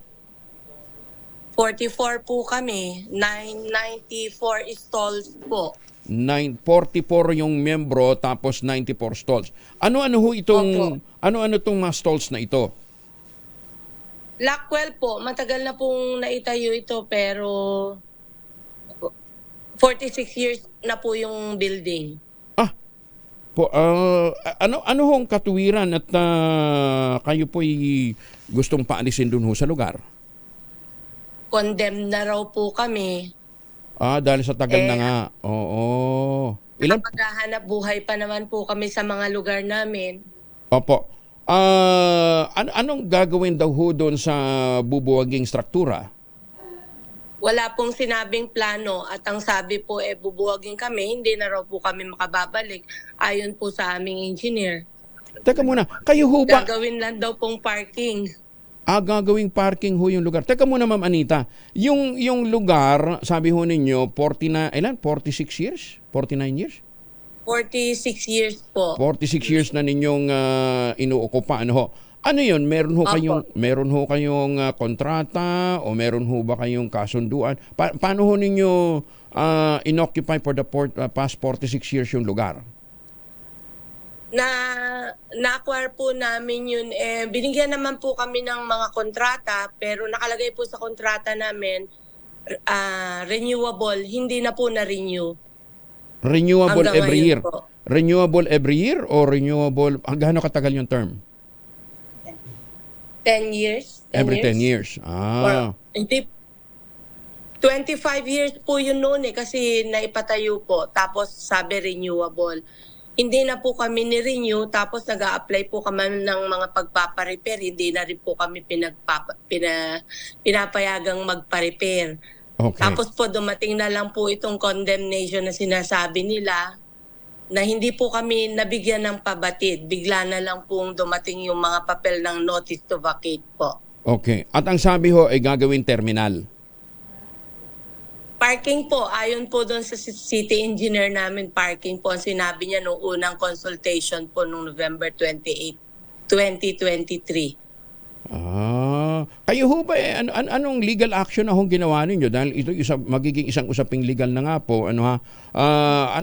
44 po kami. 994 stalls po. 44 yung miyembro tapos 94 stalls. Ano-ano ho itong ano-ano tong mga stalls na ito? Lackwell po, matagal na pong naitayo ito pero 46 years na po yung building. Ano hong katuwiran at kayo po'y gustong paalisin dun ho sa lugar? Condemned na raw po kami. Dahil sa tagal na nga. Oo. Maghahanap buhay pa naman po kami sa mga lugar namin. Opo. Anong gagawin daw ho doon sa bubuwaging struktura? Wala pong sinabing plano at ang sabi po bubuwagin kami, hindi na raw po kami makababalik ayon po sa aming engineer. Teka muna, kayo ho ba? Gagawin lang daw pong parking. Gagawing parking ho yung lugar. Teka muna, Ma'am Anita. Yung lugar, sabi ho ninyo, 46 years? 49 years? 46 years po. 46 years na ninyong inuokupa. Ano ho? Ano yun? Meron ho kayong kontrata o meron ho ba kayong kasunduan? Paano ho ninyo inoccupy for the past 46 years yung lugar? Na-acquire po namin yun. Binigyan naman po kami ng mga kontrata, pero nakalagay po sa kontrata namin, renewable, hindi na po na-renew. Renewable Hanggang every year? po. Renewable every year o renewable, gaano katagal yung term? 10 years. Every 10 years. Hindi, 25 years po yun noon kasi naipatayo po. Tapos sabi renewable. Hindi na po kami ni-renew, tapos nag-a-apply po kami ng mga pagpaparepair. Hindi na rin po kami pinapayagang magpa-repair. Okay. Tapos po dumating na lang po itong condemnation na sinasabi nila na hindi po kami nabigyan ng pabatid. Bigla na lang pong dumating yung mga papel ng notice to vacate po. Okay. At ang sabi ho ay gagawin terminal. Parking po, ayon po doon sa city engineer namin, parking po ang sinabi niya noong unang consultation po noong November 28, 2023. Kayo ho ba, anong legal action na hong ginawa ninyo? Dahil ito magiging isang usaping legal na nga po.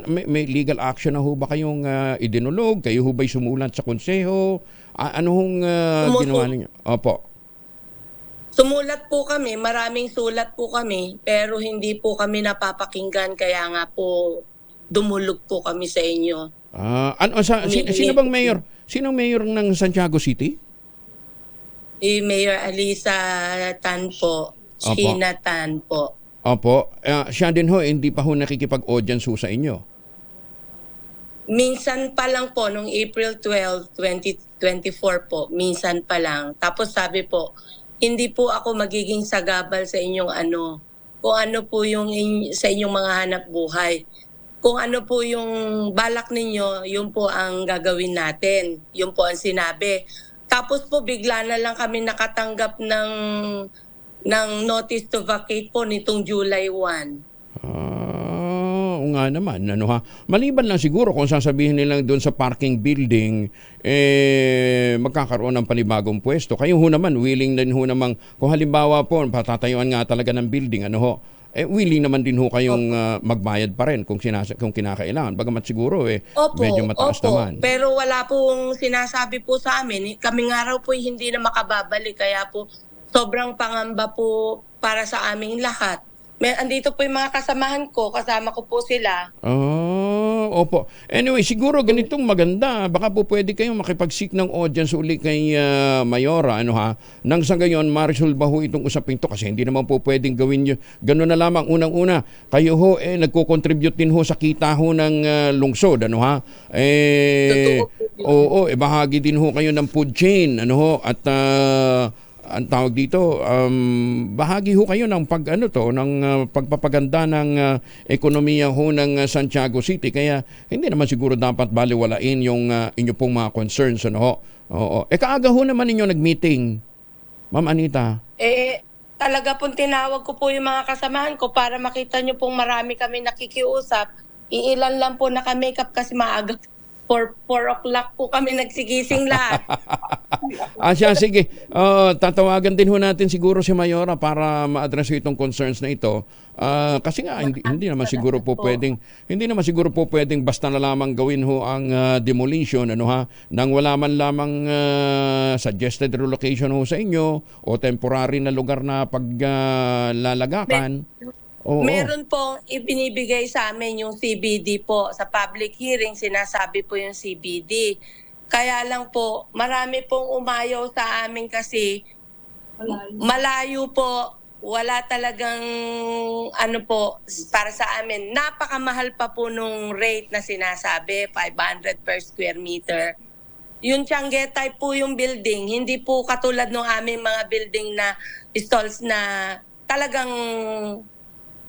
May legal action na ho ba kayong idinulog? Kayo ho ba'y sumulat sa konseho? Ano hong ginawa ninyo? Opo. Sumulat po kami, maraming sulat po kami, pero hindi po kami napapakinggan, kaya nga po dumulog po kami sa inyo. Sino bang mayor? Sinong mayor ng Santiago City? Mayor Alisa Tan po, Sheena Tan po. Opo, siya din ho, hindi pa ho nakikipag-audience ho sa inyo? Minsan pa lang po, nung April 12, 2024 po, minsan pa lang. Tapos sabi po, hindi po ako magiging sagabal sa inyong kung ano po yung sa inyong mga hanap buhay. Kung ano po yung balak ninyo, yun po ang gagawin natin. Yun po ang sinabi. Tapos po bigla na lang kami nakatanggap ng notice to vacate po nitong July 1. Oo nga naman. Maliban lang siguro kung sasabihin nilang doon sa parking building, magkakaroon ng panibagong pwesto. Kayo ho naman, willing din ho naman, kung halimbawa po, patatayuan nga talaga ng building, willing naman din ho kayong magbayad pa rin kung kinakailangan. Bagamat siguro, medyo mataas naman. Pero wala pong sinasabi po sa amin. Kami nga raw po hindi na makababalik, kaya po sobrang pangamba po para sa aming lahat. Andito po yung mga kasamahan ko, kasama ko po sila. Opo. Anyway, siguro ganitong maganda. Baka po pwede kayong makipag-seek ng audience uli kay Mayora, nang sa gayon, ma-resolve ho itong usapin to kasi hindi naman po pwedeng gawin nyo. Ganun na lamang, unang-una, kayo ho, nagko-contribute din ho sa kita ho ng lungsod, bahagi din ho kayo ng food chain, at ang tawag dito, bahagi ho kayo ng pagpapaganda ng ekonomiya ho ng Santiago City. Kaya hindi naman siguro dapat baliwalain yung inyo pong mga concerns. Kaaga ho naman ninyo nag-meeting, Ma'am Anita? Talaga pong tinawag ko po yung mga kasamahan ko para makita nyo pong marami kami nakikiusap. Iilan lang po naka-makeup kasi maaga. 4 o'clock po kami nagsigising lahat. Sige. Tatawagan din ho natin siguro si Mayora para ma-address itong concerns na ito. Kasi nga hindi naman siguro po pwedeng basta na lamang gawin ho ang demolition nang wala man lamang suggested relocation ho sa inyo o temporary na lugar na paglalagakan. Meron pong ibinibigay sa amin yung CBD po. Sa public hearing, sinasabi po yung CBD. Kaya lang po, marami pong umayaw sa amin kasi malayo po. Wala talagang para sa amin. Napakamahal pa po nung rate na sinasabi, 500 per square meter. Yung Tiangge type po yung building. Hindi po katulad ng aming mga building na stalls na talagang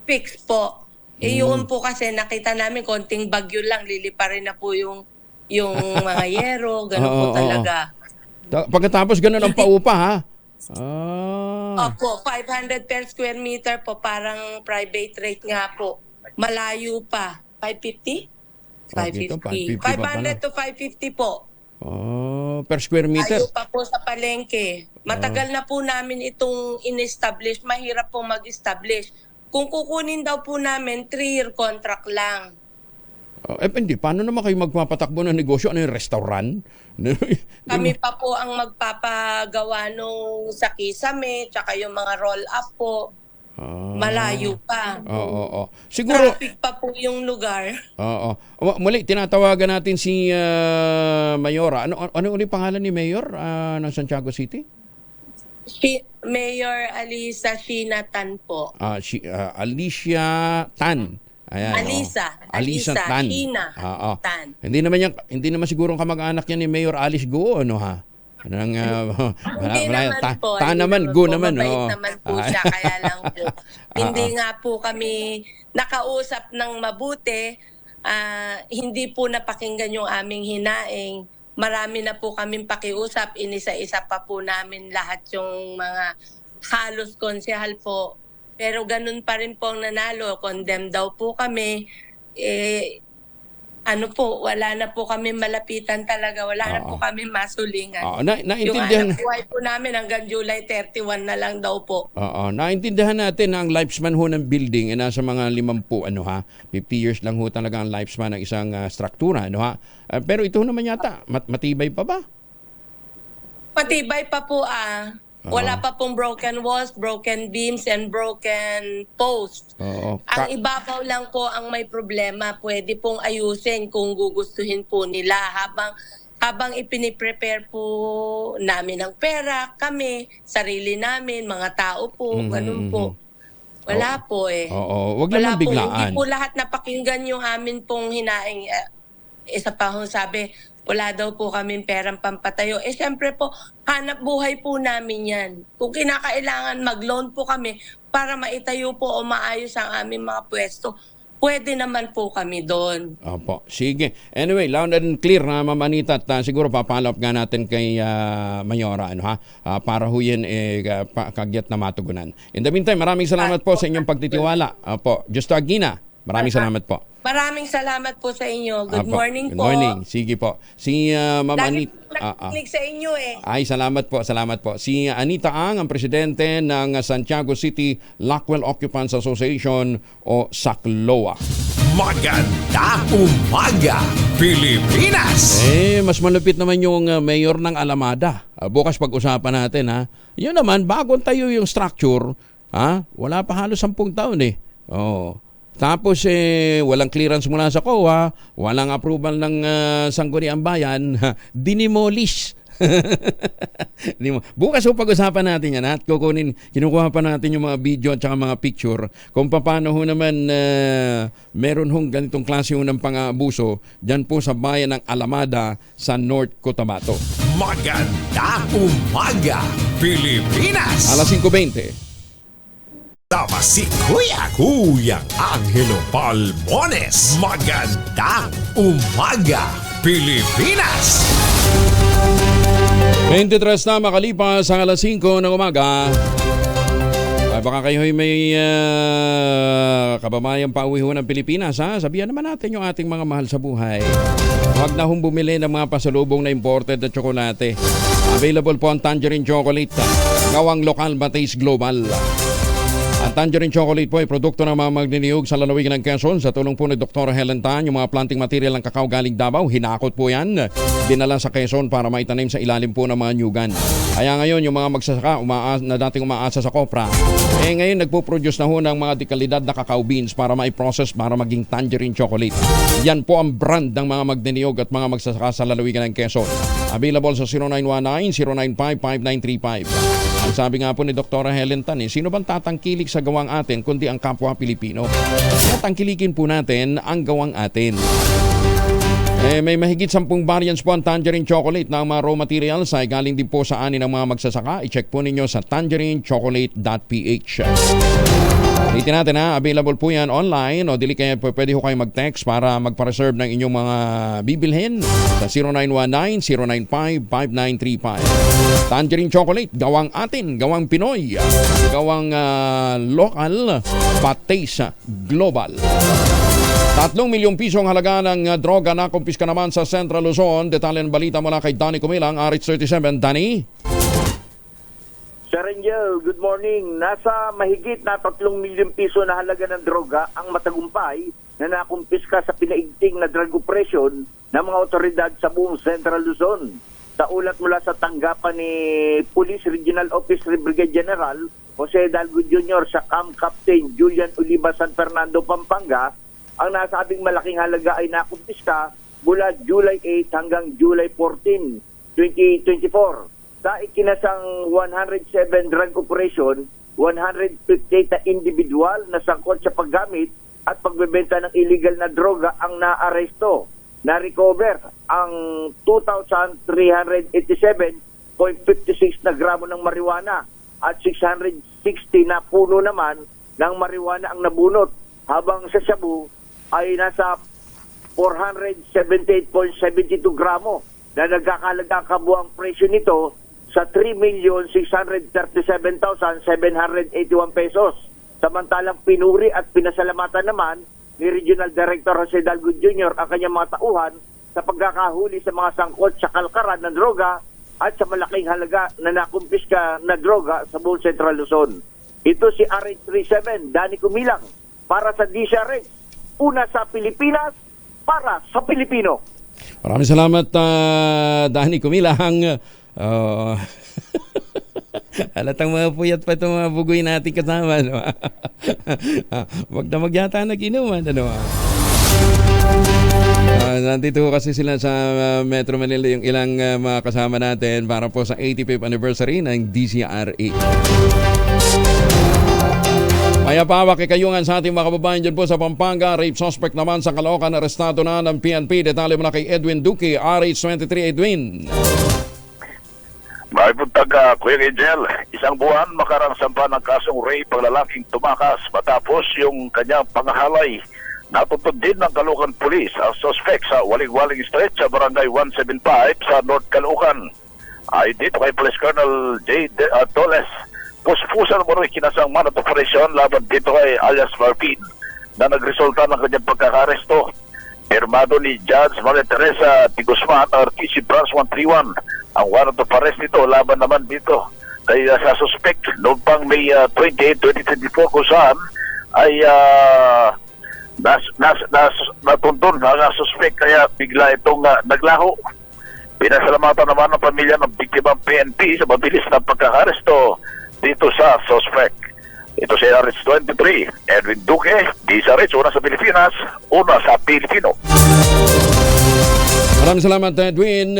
fix po. Yun po kasi nakita namin konting bagyo lang, liliparin na po yung mga yero, ganun po talaga. Pagkatapos ganun ang paupa, ha? Opo, 500 per square meter po, parang private rate nga po. Malayo pa. 550? Okay, ito, 550 pa 500 pala. to 550 po. Per square meter. Ayaw pa po sa palengke. Matagal na po namin itong in-establish. Mahirap po mag-establish. Kung kukunin daw po namin, 3-year contract lang. Hindi. Paano naman kayo magpapatakbo ng negosyo? Ano yung restaurant? Kami pa po ang magpapagawa nung sa kisame, tsaka yung mga roll-up po. Malayo pa. Oo. Siguro, traffic pa po yung lugar. oo. Muli, tinatawagan natin si Mayora. Ano ulit pangalan ni Mayor ng Santiago City? Mayor Alisa Shinatan po. Alicia Tan. Ayan, Alisa Tan. Shina Tan. Hindi naman siguro kamag-anak niya ni Mayor Alice Go, ano ha? Hindi naman po. Tan naman, Go naman. Mabait naman po siya, kaya lang po. Hindi nga po kami nakausap ng mabuti. Hindi po napakinggan yung aming hinaing. Marami na po kaming pakiusap. Inisa-isa pa po namin lahat yung mga halos konsehal po. Pero ganun pa rin po ang nanalo. Condemn daw po kami. Wala na po kami malapitan talaga. Wala na po kami masulingan. Yung anak buhay po namin hanggang July 31 na lang daw po. Naintindihan natin na ang lifespan ho ng building nasa mga 50 years lang ho talaga ang lifespan ng isang struktura, pero ito naman yata matibay pa ba? Matibay pa po Wala pa pong broken walls, broken beams, and broken posts. Ang ibabaw lang po ang may problema. Pwede pong ayusin kung gugustuhin po nila. Habang ipiniprepare po namin ng pera, kami, sarili namin, mga tao po, ganun po. Wala po Wag naman biglaan. Hindi po lahat napakinggan yung amin pong hinaing. Isa pa hong sabi, wala daw po kaming perang pampatayo. Siyempre po, hanap buhay po namin yan. Kung kinakailangan mag-loan po kami para maitayo po o maayos ang aming mga pwesto, pwede naman po kami doon. Opo, sige. Anyway, loud and clear na Ma'am Anita, at siguro papalop nga natin kay Mayora para ho yan kagyat na matugunan. In the meantime, maraming salamat po sa inyong pagtitiwala. Opo, Justo Aguina, maraming salamat po. Maraming salamat po sa inyo. Good morning po. Good morning. Sige po. Si Ma'am Anita. Nakikinig sa inyo Ay, salamat po. Si Anita ang presidente ng Santiago City Lockwell Occupants Association o SACLOA. Magandang umaga, Pilipinas! Mas malupit naman yung mayor ng Alamada. Bukas pag-usapan natin Yun naman, bagong tayo yung structure, wala pa halos 10 taon Tapos walang clearance mula sa COA, walang approval ng Sangguniang Bayan, dinimolish. Bukas pag-usapan natin yan at kinukuha pa natin yung mga video at saka mga picture kung paano ho naman meron hong ganitong klase ng pang-aabuso dyan po sa bayan ng Alamada sa North Cotabato. Magandang umaga, Pilipinas! Alas 5:20. Tama si Kuya Angelo Palmones. Magandang umaga, Pilipinas! 23 na makalipas ang alas 5 ng umaga. Baka kayo may kababayang pauwi ho ng Pilipinas Sabihan naman natin yung ating mga mahal sa buhay. Huwag na hong bumili ng mga pasalubong na imported na tsokolate. Available po ang Tangerine Chocolate, gawang lokal, mataste global. Ang Tangerine Chocolate po ay produkto ng mga magniniyog sa lalawigan ng Quezon sa tulong po ni Dr. Helen Tan. Yung mga planting material ng kakao galing Davao, hinakot po yan, dinala sa Quezon para maitanim sa ilalim po ng mga nyugan. Kaya ngayon yung mga magsasaka na dating umaasa sa kopra, ngayon nagpo-produce na ho ng mga dekalidad na cacao beans para ma-process para maging Tangerine Chocolate. Yan po ang brand ng mga magniniyog at mga magsasaka sa lalawigan ng Quezon. Available sa 0919-095-5935. Ang sabi nga po ni Dr. Helen Tan, sino bang tatangkilik sa gawang atin kundi ang kapwa Pilipino? Kaya tangkilikin po natin ang gawang atin. May mahigit 10 variants po ang tangerine chocolate na ang mga raw materials ay galing din po sa ani ng mga magsasaka. I-check po ninyo sa tangerinechocolate.ph. Ulitin natin available po yan online o dili kaya pwede ho kayo mag-text para magpa-reserve ng inyong mga bibilhin sa 0919-095-5935. Tangerine chocolate, gawang atin, gawang Pinoy, gawang local, patis global. 3 milyong piso ang halaga ng droga na kumpiska naman sa Central Luzon. Detalye ng balita mula kay Danny Kumilang, RH37. Danny? Sir Angel, good morning. Nasa mahigit na 3 milyong piso na halaga ng droga ang matagumpay na nakumpiska sa pinaigting na drug operation ng mga otoridad sa buong Central Luzon. Sa ulat mula sa tanggapan ni Police Regional Officer Brigadier General Jose Dalgo Jr. sa Camp Captain Julian Oliva San Fernando, Pampanga, ang nasabing malaking halaga ay nakumpiska mula July 8 hanggang July 14, 2024. Sa ikinasang 107 drug operation, 158 na individual na sangkot sa paggamit at pagbebenta ng illegal na droga ang naaresto. Na-recover ang 2,387.56 na gramo ng marijuana at 660 na puno naman ng marijuana ang nabunot, habang sa shabu ay nasa 478.72 gramo na nagkakalaga ang kabuang presyo nito sa 3,637,781 pesos. Samantalang pinuri at pinasalamatan naman ni Regional Director Jose Dalgo Jr. ang kanyang mga tauhan sa pagkakahuli sa mga sangkot sa kalkaran ng droga at sa malaking halaga na nakumpiska na droga sa buong Central Luzon. Ito si RH37, Danny Kumilang, para sa DCRH. Una sa Pilipinas, para sa Pilipino. Maraming salamat, Danny Kumilang. Halatang mga puyat pa itong mga bugoy natin kasama. No? Wag na magyata nag-inuman. Ano? Nandito kasi sila sa Metro Manila yung ilang mga kasama natin para po sa 85th anniversary ng DCRA. Mayapawak kayungan sa ating mga kababayan dyan po sa Pampanga. Rape suspect naman sa Caloocan, arestado na ng PNP. Detalye mo na kay Edwin Duque, RH23. Edwin. May puntag, Kuya Angel, isang buwan makarang sampa ng kasong rape ang lalaking tumakas matapos yung kanyang pangahalay. Natuntun din ng Caloocan Police ang suspect sa Waling-Waling Street sa Barangay 175 sa North Caloocan. Ay dito kay Police Colonel J. Toles, puspusan mo rin kinasang man at operasyon laban dito kay alias Marpin na nagresulta ng kanyang pagkakaresto. Firmado ni Judge Maria Teresa T. Guzman, RTC Branch 131, ang warrant of arrest nito laban naman dito kay sa suspect noong pang May 28, 2024 kung saan ay natuntun ang suspect kaya bigla itong naglaho. Pinasalamatan naman ng pamilya ng biktimang PNP sa mabilis na pagkakaresto dito sa suspect. Ito si RH23, Edwin Duque, DCRH, una sa Pilipinas, una sa Pilipino. Maraming salamat, Edwin.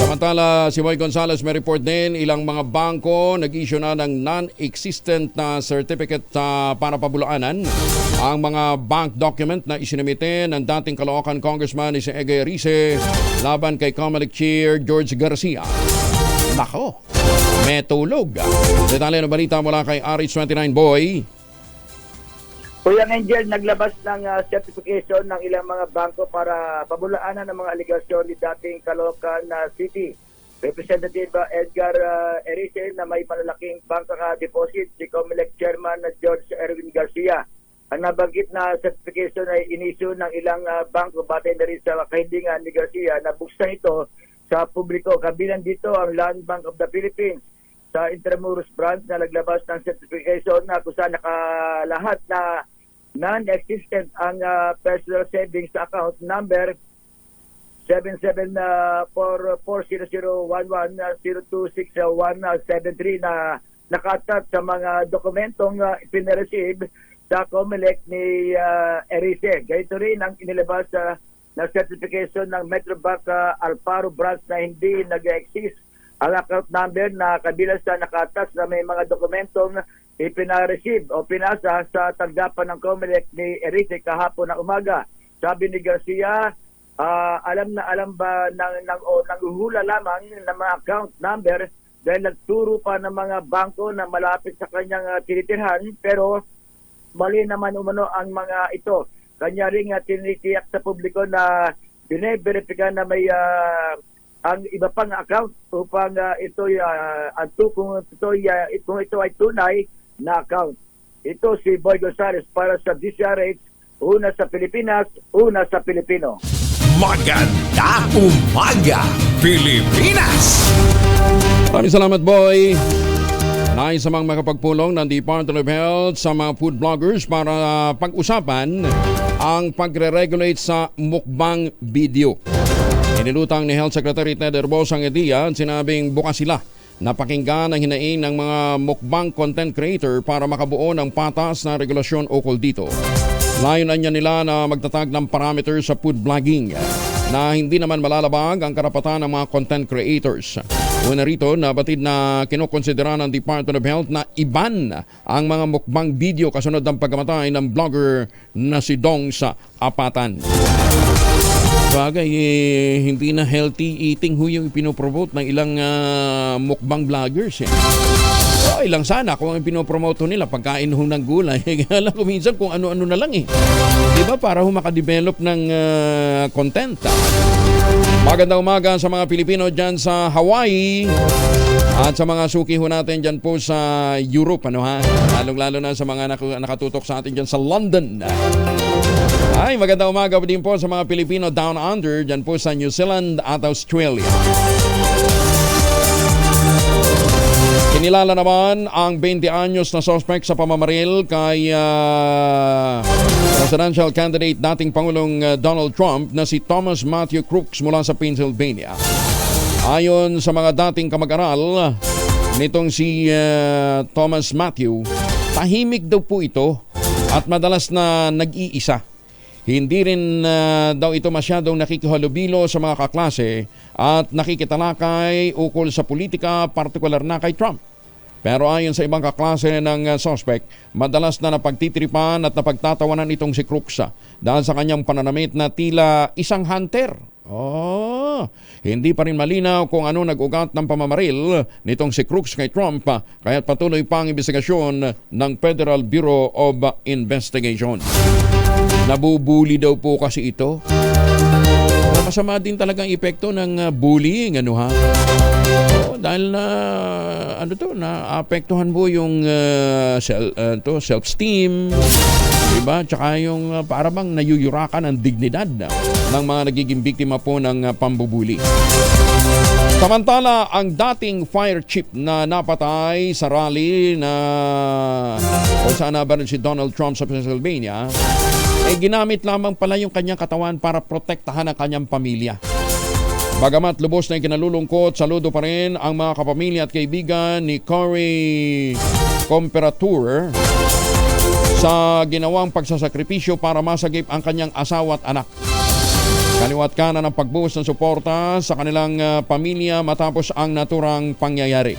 Samantala, si Moy Gonzales may report din ilang mga bangko nag-issue na ng non-existent na certificate para pabulaanan ang mga bank document na isinamite ng dating Caloocan Congressman ni si Ege Rice laban kay Comelec Chair George Garcia. Nako, may tulog. Detalye ng balita mula kay RH29 Boy. Kuya Angel, naglabas ng certification ng ilang mga bangko para pabulaanan ng mga aligasyon ni dating Caloocan City. Representative Edgar Erice na may malalaking bangka deposit si Comelec Chairman George Erwin Garcia. Ang nabanggit na certification ay inisyu ng ilang bangko batay na rin sa kahindingan ni Garcia na buksan ito sa publiko. Kabilang dito ang Land Bank of the Philippines sa Intramuros branch na naglabas ng certification na kung saan nakalahat na non-existent ang personal savings account number 77440011026173 na nakatat sa mga dokumentong ipinareceive sa Comelec ni Erice. Ganito rin ang inilabas na certification ng Metrobank Alparo branch na hindi nag-exist ang account number na kabilang sa nakatas na may mga dokumentong ipinareceive o pinasa sa tanggapan ng Comelec ni Erice kahapon na umaga. sabi ni Garcia, alam ba ng uhula lamang ng mga account number dahil nagturo pa ng mga bangko na malapit sa kanyang tinitirhan, pero mali naman umano ang mga ito. Kanya rin tinitiyak sa publiko na bine-verify na may ang iba pang account upang kung ito ay tunay na account. Ito si Boy Gonzales para sa DCRH, una sa Pilipinas, una sa Pilipino. Magandang umaga, Pilipinas! Maraming salamat, Boy. Nais namang makapagpulong ng Department of Health sa mga food bloggers para pag-usapan ang pagre-regulate sa mukbang video. Inilutang ni Health Secretary Ted Herbosa ang ideya at sinabing bukas sila napakinggan ang hinaing ng mga mukbang content creator para makabuo ng patas na regulasyon ukol dito. Layunan niya nila na magtatag ng parameters sa food blogging na hindi naman malalabag ang karapatan ng mga content creators. Una rito, nabatid na kinukonsidera ng Department of Health na iban ang mga mukbang video kasunod ng pagkamatay ng vlogger na si Dong sa Apatan. Bagay, hindi na healthy eating yung pinopromote ng ilang mukbang vloggers. Ilang sana kung ang pinopromote nila pagkain ng gulay. Alam ko minsan kung ano-ano na lang Diba? Para makadevelop ng content. Magandang umaga sa mga Pilipino dyan sa Hawaii at sa mga suki natin dyan po sa Europe. Lalong-lalo na sa mga nakatutok sa atin dyan sa London. Ay, magandang umaga din po sa mga Pilipino down under dyan po sa New Zealand at Australia. Kinilala naman ang 20 anyos na suspect sa pamamaril kay presidential candidate dating Pangulong Donald Trump na si Thomas Matthew Crooks mula sa Pennsylvania. Ayon sa mga dating kamag-aral nitong si Thomas Matthew, tahimik daw po ito at madalas na nag-iisa. Hindi rin daw ito masyadong nakikihalubilo sa mga kaklase at nakikitalakay ukol sa politika, partikular na kay Trump. Pero ayon sa ibang kaklase ng suspect, madalas na napagtitripan at napagtatawanan itong si Crooks dahil sa kanyang pananamit na tila isang hunter. Hindi pa rin malinaw kung ano nag-ugat ng pamamaril nitong si Crooks kay Trump, kaya't patuloy pa ang investigasyon ng Federal Bureau of Investigation. Nabubuli daw po kasi ito. Masama din talagang epekto ng bullying, dahil naapektuhan mo yung self-esteem, diba? Tsaka yung para bang nayuyurakan ang dignidad ng mga nagiging biktima po ng pambubuli. Samantala, ang dating fire chief na napatay sa rally na kung saan nabaran si Donald Trump sa Pennsylvania, ginamit lamang pala yung kanyang katawan para protektahan ang kanyang pamilya. Bagamat lubos na ikinalulungkot, saludo pa rin ang mga kapamilya at kaibigan ni Corey Comperatur sa ginawang pagsasakripisyo para masagip ang kanyang asawa at anak. Kaliwat kanan ang pagbuhos ng suporta sa kanilang pamilya matapos ang naturang pangyayari.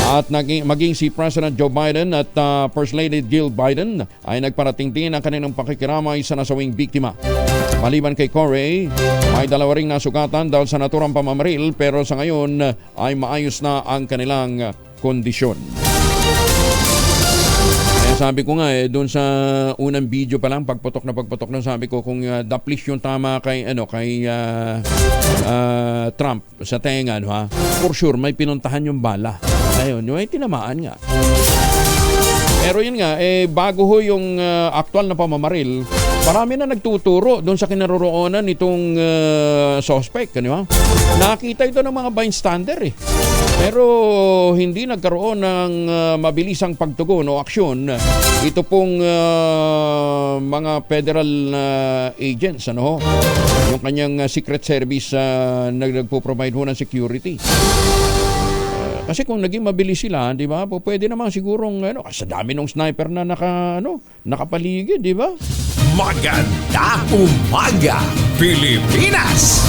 At maging si President Joe Biden at First Lady Jill Biden ay nagparating din ang kanilang pakikiramay sa nasawing biktima. Maliban kay Corey, may dalawa ring nasugatan dahil sa naturang pamamaril pero sa ngayon ay maayos na ang kanilang kondisyon. Sabi ko nga doon sa unang video pa lang pagputok na sabi ko kung daplis yung tama kay Trump sa tenga for sure may pinuntahan yung bala. Ayun, yung tinamaan nga. Pero yun nga, bago yung aktual na pamamaril, marami na nagtuturo doon sa kinaroroonan nitong suspect. Nakita ito ng mga bystander Pero hindi nagkaroon ng mabilisang pagtugon o aksyon. Ito pong mga federal agents, yung kanyang secret service nagpo-provide ng security. Kasi kung naging mabilis sila, di ba? Pwede naman sigurong sa dami ng sniper na nakapaligid, di ba? Magandang umaga, Pilipinas!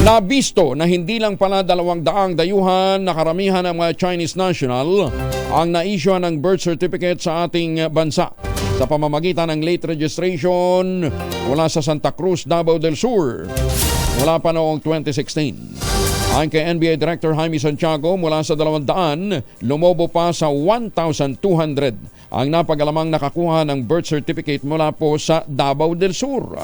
Nabisto na hindi lang pala 200 dayuhan na karamihan ng mga Chinese national ang na-issue ng birth certificate sa ating bansa. sa pamamagitan ng late registration mula sa Santa Cruz, Davao del Sur mula pa noong 2016. Ayon kay NBA Director Jaime Santiago, mula sa 200, lumobo pa sa 1,200 ang napagalamang nakakuha ng birth certificate mula po sa Davao del Sur.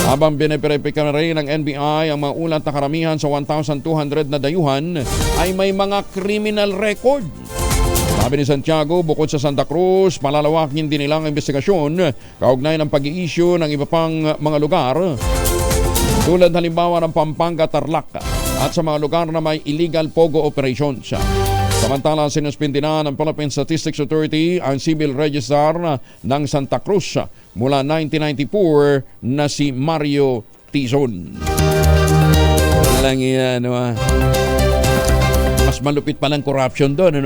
Habang biniperipika rin ng NBI ang mga ulat na karamihan sa 1,200 na dayuhan ay may mga criminal record. Sabi ni Santiago, bukod sa Santa Cruz, malalawakin din nilang investigasyon kaugnay ng pag-i-issue ng iba pang mga lugar tulad halimbawa ng Pampanga, Tarlac at sa mga lugar na may illegal pogo operations. Samantala, sinuspindi na ng Philippine Statistics Authority ang civil registrar ng Santa Cruz mula 1994 na si Mario Tizon. Lang yan, mas malupit pa lang corruption doon,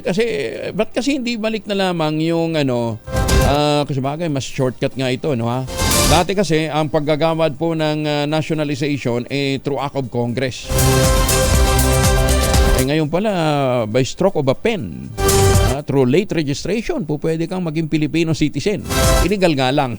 kasi ba't kasi hindi balik na lamang yung kasi bagay mas shortcut nga ito, Dati kasi ang paggagawad po ng nationalization through act of Congress. Ngayon pala by stroke of a pen, through late registration po pwede kang maging Filipino citizen. Illegal nga lang.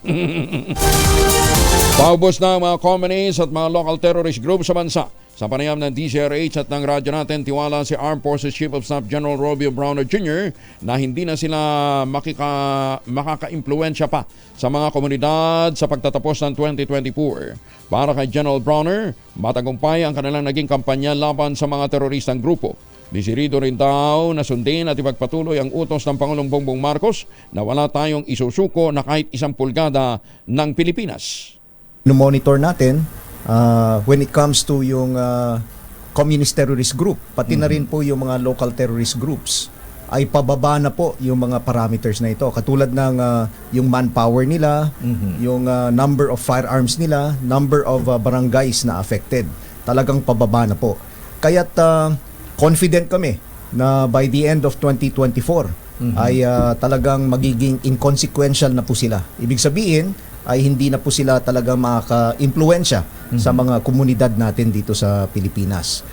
Paubos na ang mga communists at mga local terrorist groups sa bansa. Sa panayam ng DZRH at ng radyo natin, tiwala si Armed Forces Chief of Staff General Robio Browner Jr. na hindi na sila makaka-impluensya pa sa mga komunidad sa pagtatapos ng 2024. Para kay General Browner, matagumpay ang kanilang naging kampanya laban sa mga teroristang grupo. Disirido rin daw na sundin at ipagpatuloy ang utos ng Pangulong Bongbong Marcos na wala tayong isusuko na kahit 1 pulgada ng Pilipinas. Monitor natin when it comes to yung communist terrorist group, pati na rin po yung mga local terrorist groups, ay pababa na po yung mga parameters na ito. Katulad ng yung manpower nila, yung number of firearms nila, number of barangays na affected. Talagang pababa na po. Kaya't confident kami na by the end of 2024 ay talagang magiging inconsequential na po sila. Ibig sabihin ay hindi na po sila talaga makaka-impluensya sa mga komunidad natin dito sa Pilipinas.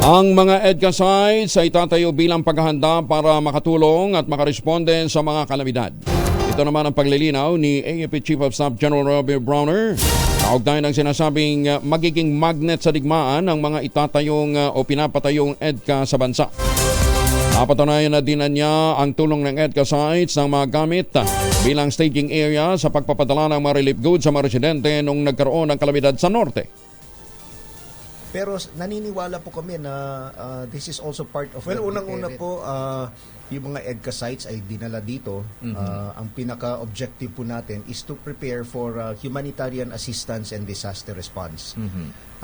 Ang mga EDCA sites ay tatayo bilang paghahanda para makatulong at makaresponde sa mga kalamidad. Ito naman ang paglilinaw ni AFP Chief of Staff General Robert Browner. Kaugnay ng sinasabing magiging magnet sa digmaan ang mga itatayong o pinapatayong EDCA sa bansa. Napatunayan na din niya ang tulong ng EDCA sites ng mga gamit bilang staging area sa pagpapadala ng mga relief goods sa mga residente nung nagkaroon ng kalamidad sa norte. Pero naniniwala po kami na this is also part of unang-una po, yung mga EDCA sites ay dinala dito. Ang pinaka-objective po natin is to prepare for humanitarian assistance and disaster response.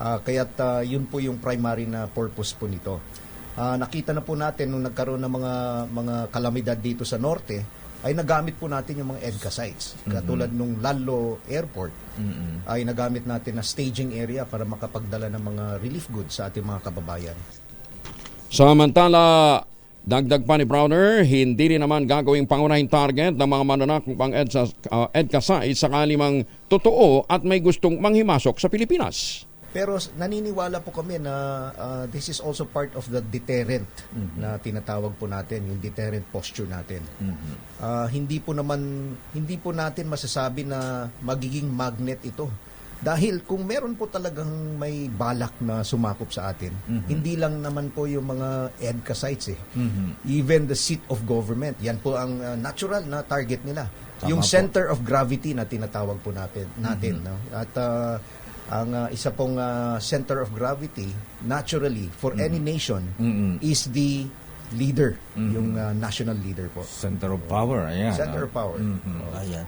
Kaya't yun po yung primary na purpose po nito. Nakita na po natin nung nagkaroon ng mga kalamidad dito sa norte, ay nagamit po natin yung mga EDCA sites. Katulad nung Lalo Airport, ay nagamit natin na staging area para makapagdala ng mga relief goods sa ating mga kababayan. Samantala, dagdag pa ni Browner, hindi rin naman gagawing pangunahing target ng mga mananakop ang EDCA sites sakali mang totoo at may gustong manghimasok sa Pilipinas. Pero naniniwala po kami na this is also part of the deterrent na tinatawag po natin, yung deterrent posture natin. Hindi po natin masasabi na magiging magnet ito. Dahil kung meron po talagang may balak na sumakop sa atin, hindi lang naman po yung mga EDCA sites Even the seat of government, yan po ang natural na target nila. Yung center of gravity na tinatawag po natin. No? At ang isa pong center of gravity naturally for any nation is the leader, yung national leader po. Center of power, ayan. Center of power. Ayan.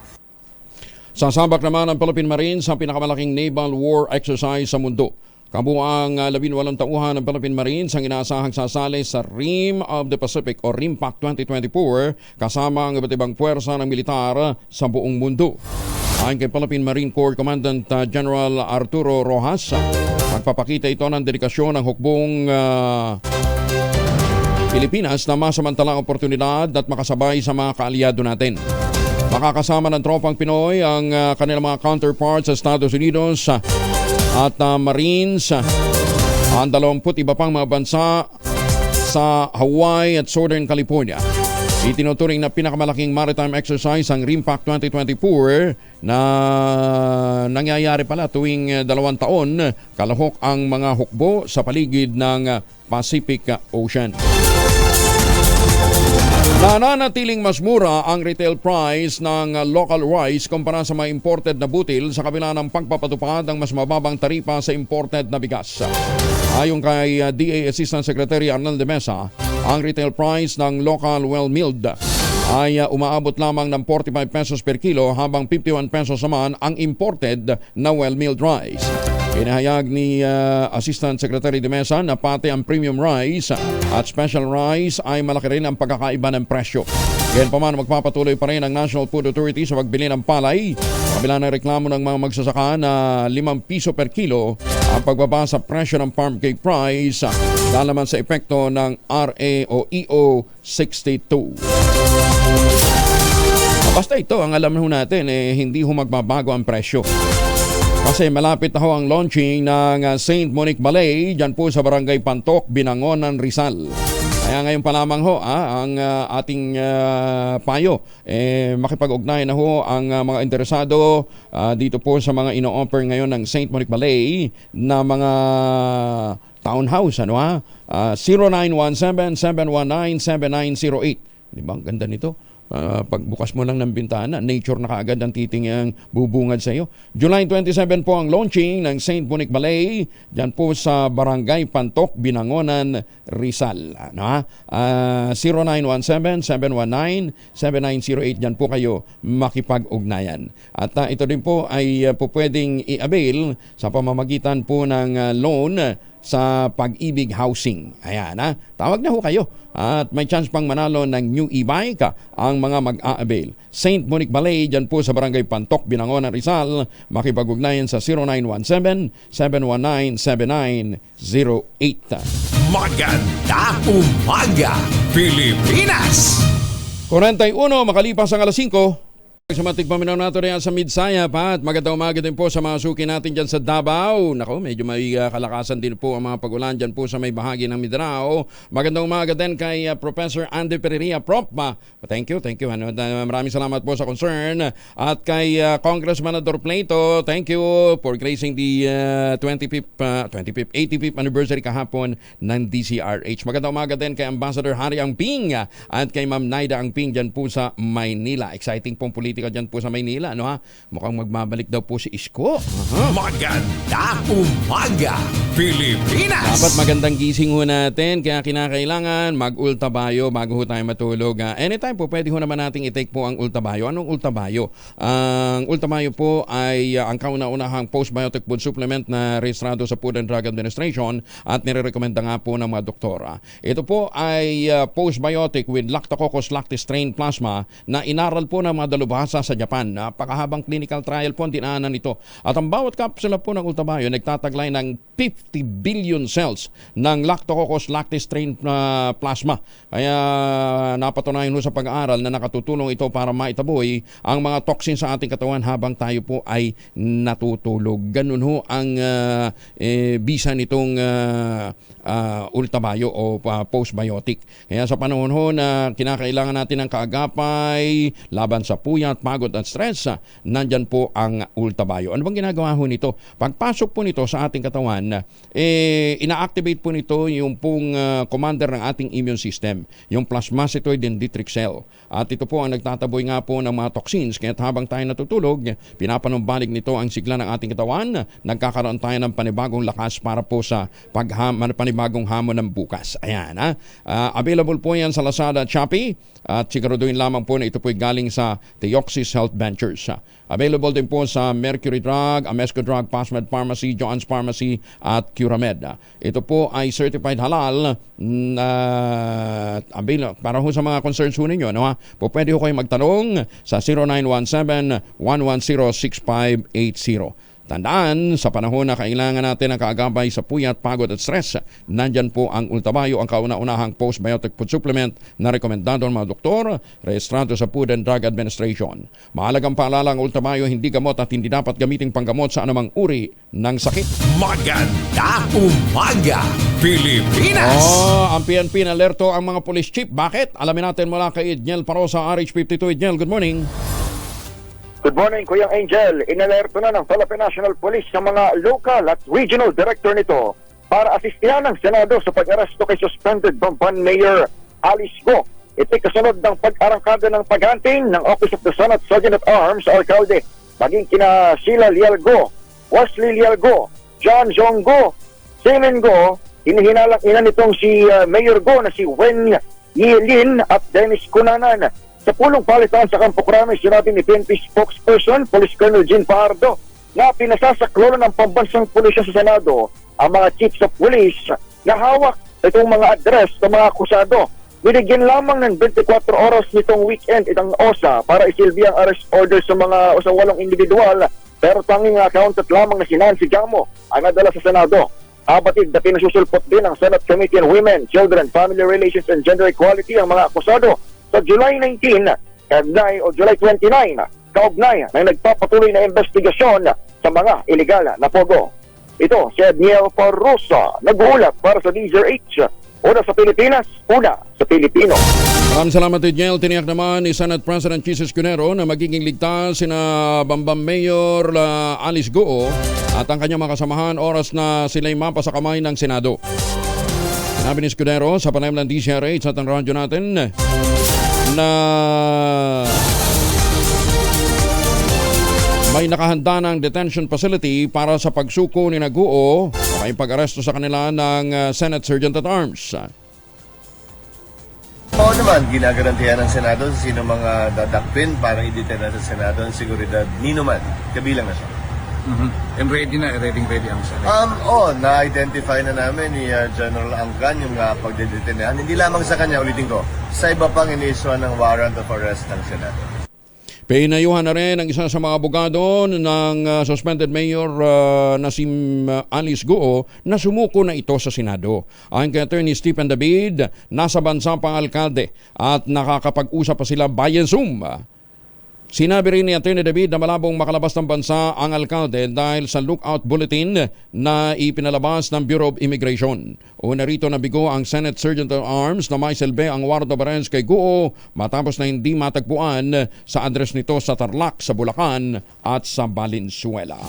Sasabak naman ang Philippine Marines sa pinakamalaking naval war exercise sa mundo. Kabuang 18 tauhan ng Philippine Marines ang inaasahang sasali sa Rim of the Pacific o RIMPAC 2024 kasama ang iba't ibang puwersa ng militar sa buong mundo. Ayon kay Philippine Marine Corps Commandant General Arturo Rojas, magpapakita ito ng dedikasyon ng hukbong Pilipinas na masamantalang oportunidad at makasabay sa mga kaalyado natin. Makakasama ng tropang Pinoy ang kanilang mga counterparts sa Estados Unidos at Marines, ang 20 iba pang mga bansa sa Hawaii at Southern California. Itinuturing na pinakamalaking maritime exercise ang RIMPAC 2024 na nangyayari pala tuwing 2 taon, kalahok ang mga hukbo sa paligid ng Pacific Ocean. Nananatiling mas mura ang retail price ng local rice kumpara sa mga imported na butil sa kabila ng pagpapatupad ng mas mababang taripa sa imported na bigas. Ayon kay DA Assistant Secretary Arnel de Mesa, ang retail price ng local well-milled ay umaabot lamang ng 45 pesos per kilo habang 51 pesos naman ang imported na well-milled rice. Inahayag ni Assistant Secretary de Mesa na pati ang premium rice at special rice ay malaki rin ang pagkakaiba ng presyo. Ganyan pa man, magpapatuloy pa rin ang National Food Authority sa pagbili ng palay. Kabila ng reklamo ng mga magsasaka na 5 piso per kilo ang pagbaba sa presyo ng farm cake price dahil naman sa epekto ng RA o EO 62. Basta ito, ang alam natin, hindi magbabago ang presyo. Kasi malapit na ho ang launching ng St. Monique Ballet dyan po sa Barangay Pantok, Binangonan, Rizal. Kaya ngayon pa lamang ho ang ating payo. Makipag-ugnay na ho ang mga interesado dito po sa mga ino-offer ngayon ng St. Monique Ballet na mga townhouse. 0917-719-7908. Di ba? Ang ganda nito. Pagbukas mo lang ng bintana, nature na kaagad ang titingang bubungad sa iyo. July 27 po ang launching ng St. Monique Ballet dyan po sa Barangay Pantok, Binangonan, Rizal. 0917-719-7908 dyan po kayo makipag-ugnayan. At ito din po ay po pwedeng i-avail sa pamamagitan po ng loan sa Pag-ibig Housing. Ayan, tawag na ho kayo. At may chance pang manalo ng new e-bike ang mga mag-a-avail. St. Monique Ballet, dyan po sa Barangay Pantok, Binangonan, Rizal. Makipag-ugnayan sa 0917-719-7908. Maganda umaga, Pilipinas! 41, makalipas ang alas 5. Sa matigpaminaw natin yan sa Midsaya pa at magandang umaga din po sa mga suki natin dyan sa Davao. Nako, medyo may kalakasan din po ang mga pag-ulan dyan po sa may bahagi ng Mindanao. Magandang umaga din kay Professor Andy Pereira. Prof, thank you. Maraming salamat po sa concern. At kay Congressman Ador Plato, thank you for gracing the 85th anniversary kahapon ng DCRH. Magandang umaga din kay Ambassador Harry Angping at kay Ma'am Naida Angping dyan po sa Maynila. Exciting pong politika dyan po sa Maynila, Mukhang magbabalik daw po si Isko. Maganda umaga, Pilipinas! Dapat magandang gising ho natin, kaya kinakailangan mag-ultabayo bago ho tayo matulog. Anytime po, pwede ho naman nating i-take po ang ultabayo. Anong ultabayo? Ang ultabayo po ay ang kauna-unahang postbiotic food supplement na rehistrado sa Food and Drug Administration at nire-recommenda nga po ng mga doktora. Ito po ay postbiotic with Lactococcus lactis strain plasma na inaral po ng mga dalubhasa sa Japan. Napakahabang clinical trial po ang dinaanan nito. At ang bawat kapsula po ng ultabayo nagtataglay ng 50 billion cells ng Lactococcus lactis strain plasma. Kaya napatunayan sa pag-aaral na nakatutulong ito para maitaboy ang mga toxin sa ating katawan habang tayo po ay natutulog. Ganun ho ang bisa nitong ultabayo o postbiotic. Kaya sa panahon ho na kinakailangan natin ng kaagapay laban sa puyat, pagod at stress, nandyan po ang ultabayo. Ano bang ginagawa ho nito? Pagpasok po nito sa ating katawan, ina-activate po nito yung pong commander ng ating immune system, yung plasmacytoid dendritic cell. At ito po ang nagtataboy nga po ng mga toxins. Kaya habang tayo natutulog, pinapanumbalik nito ang sigla ng ating katawan. Nagkakaroon tayo ng panibagong lakas para po sa panibagong hamon ng bukas. Ayan, available po yan sa Lazada at Shopee. At siguraduhin lamang po na ito po galing sa Theoxis Health Ventures. Available din po sa Mercury Drug, Amesco Drug, Pasmed Pharmacy, Joann's Pharmacy at Curamed. Ito po ay certified halal para ho sa mga concerns ho ninyo. Po pwede ho kayo magtanong sa 0917-110-6580. Tandaan, sa panahon na kailangan natin ng kaagapay sa puyat, pagod at stress, nandyan po ang Ultabayo, ang kauna-unahang postbiotic food supplement na rekomendado ng mga doktor, rehistrado sa Food and Drug Administration. Mahalagang paalala, ang Ultabayo hindi gamot at hindi dapat gamiting panggamot sa anumang uri ng sakit. Maganda umaga, Pilipinas! Ang PNP na alerto ang mga police chief. Bakit? Alamin natin mula kay Edniel Parosa, RH52. Edniel, good morning. Good morning, Kuya Angel. Inalerto na ng Philippine National Police sa mga local at regional director nito para asistihan ng Senado sa pag-aresto kay suspended Bamban Mayor Alice Go. Ito'y kasunod ng pag-arangkada ng paghunting ng Office of the Senate Sergeant at Arms sa alkalde, maging kina Sheila Lialgo, Wesley Lialgo, John Jong Go, Semen Go, hinihinalang ina nitong si Mayor Go na si Wen Yilin at Dennis Cunanan. Sa pulong palitan sa Campo Crame, sinabi ni PNP spokesperson, Police Colonel Jean Pardo, na pinasasakloran ng pambansang pulisya sa Senado ang mga chiefs of police na hawak itong mga address ng mga akusado. Binigyan lamang ng 24 oras nitong weekend itang OSA para isilbi ang arrest order sa 8 individual, pero tanging accountant lamang na si Nancy Gamo ang nadala sa Senado. Abatid na pinasusulpot din ng Senate Committee on Women, Children, Family Relations and Gender Equality ang mga akusado sa July 19 o July 29 kaugnay ng nagpapatuloy na investigasyon sa mga iligal na pogo. Ito si Edniel Parrosa, nag-uulat para sa DZRH. Una sa Pilipinas, una sa Pilipino. Maraming salamat, Edniel. Tiniyak naman ni Senate President Jesus Cunero na magiging ligtas sina Bamban Mayor Alice Go at ang kanyang mga kasamahan oras na sila'y mapa sa kamay ng Senado. Sinabi ni Escudero sa panayam ng DZRH at ang radyo natin na may nakahanda ng detention facility para sa pagsuko ni Naguo o may pag-aresto sa kanila ng Senate Sergeant at Arms. Oo naman, ginagarantiyan ng Senado sa sino mga dadakpin para i-detain na sa Senado ang seguridad nino man, kabilang na siya. And ready ang Senate? Na-identify na namin ni General Angkan yung pagdedetainan. Hindi lamang sa kanya, ulitin ko, sa iba pang iniiswa ng warrant of arrest ng Senado. Pinayuhan na rin ang isa sa mga abogado ng suspended mayor na si Alice Go na sumuko na ito sa Senado. Ayon kay Attorney Stephen David, nasa bansa pang alkalde at nakakapag-usap pa sila via Zoom. Sinabi rin ni Atty. David na malabong makalabas ng bansa ang alkalde dahil sa lookout bulletin na ipinalabas ng Bureau of Immigration. Una rito nabigo ang Senate Sergeant at Arms na may silbi ang warrant of arrest kay Guo matapos na hindi matagpuan sa address nito sa Tarlac, sa Bulacan at sa Valenzuela.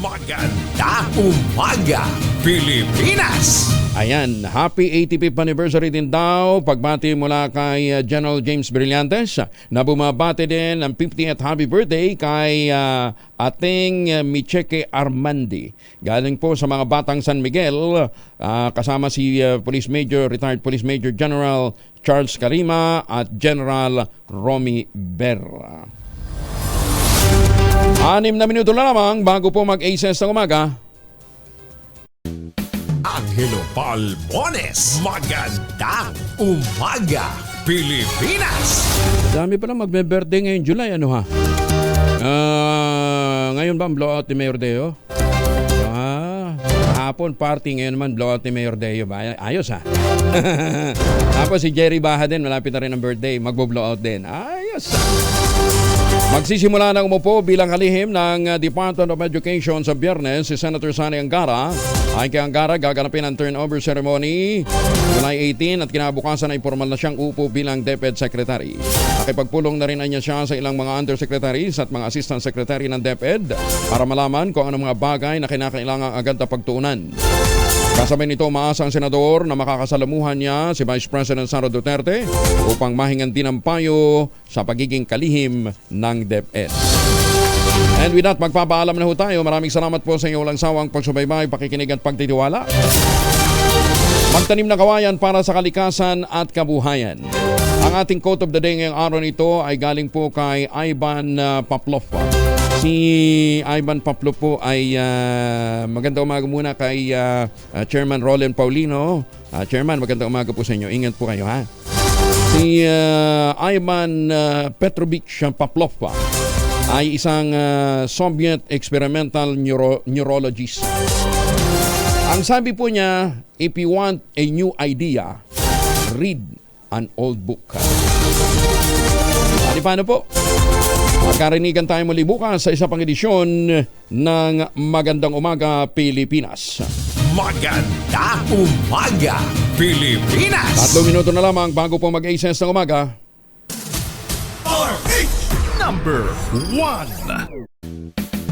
Maganda umaga, Pilipinas! Ayan, happy 85th anniversary din daw. Pagbati mula kay General James Brillantes na bumabati din ng 50th happy birthday kay ating Micheke Armandi. Galing po sa mga batang San Miguel, kasama si Retired Police Major General Charles Carima at General Romy Berra. 6 na minuto na lamang bago po mag-aces ng umaga. Angelo Palmones, magandang umaga, Pilipinas! Dami pa na magbe-birthday ngayon July, ano ha? Ngayon ba ang blowout ni Mayor Deo? Hapon party, ngayon naman blowout ni Mayor Deo ba? Ayos ha? Tapos si Jerry Baha din, malapit na rin ang birthday, magbo-blowout din. Ayos ha? Magsisimula ng umupo bilang kalihim ng Department of Education sa Biyernes si Senator Sani Angara. Ayon kay Angara, gaganapin ang turnover ceremony July 18 at kinabukasan ay formal na siyang upo bilang DepEd Secretary. Nakipagpulong na rin niya siya sa ilang mga undersecretaries at mga assistant secretary ng DepEd para malaman kung ano mga bagay na kinakailangan agad na pagtuunan. Kasabay nito, umaasa ang senador na makakasalamuhan niya si Vice President Sara Duterte upang mahingan din ang payo sa pagiging kalihim ng DepEd. And with that, magpapaalam na ho tayo. Maraming salamat po sa inyong walang sawang pagsubaybay, pakikinig at pagtitiwala. Magtanim ng kawayan para sa kalikasan at kabuhayan. Ang ating quote of the day ngayong araw nito ay galing po kay Ivan Paplov. Si Ivan Paplov po ay magandang umaga muna kay Chairman Roland Paulino. Chairman, magandang umaga po sa inyo. Ingat po kayo ha. Si Ivan Petrovich Paplov ay isang Soviet experimental neurologist. Ang sabi po niya, if you want a new idea, read an old book. At paano po? Magkarinigan tayo muli bukas sa isa pang edisyon ng Magandang Umaga Pilipinas. Magandang Umaga Pilipinas! 3 minuto na lamang bago po mag-8 ng umaga. RH number 1.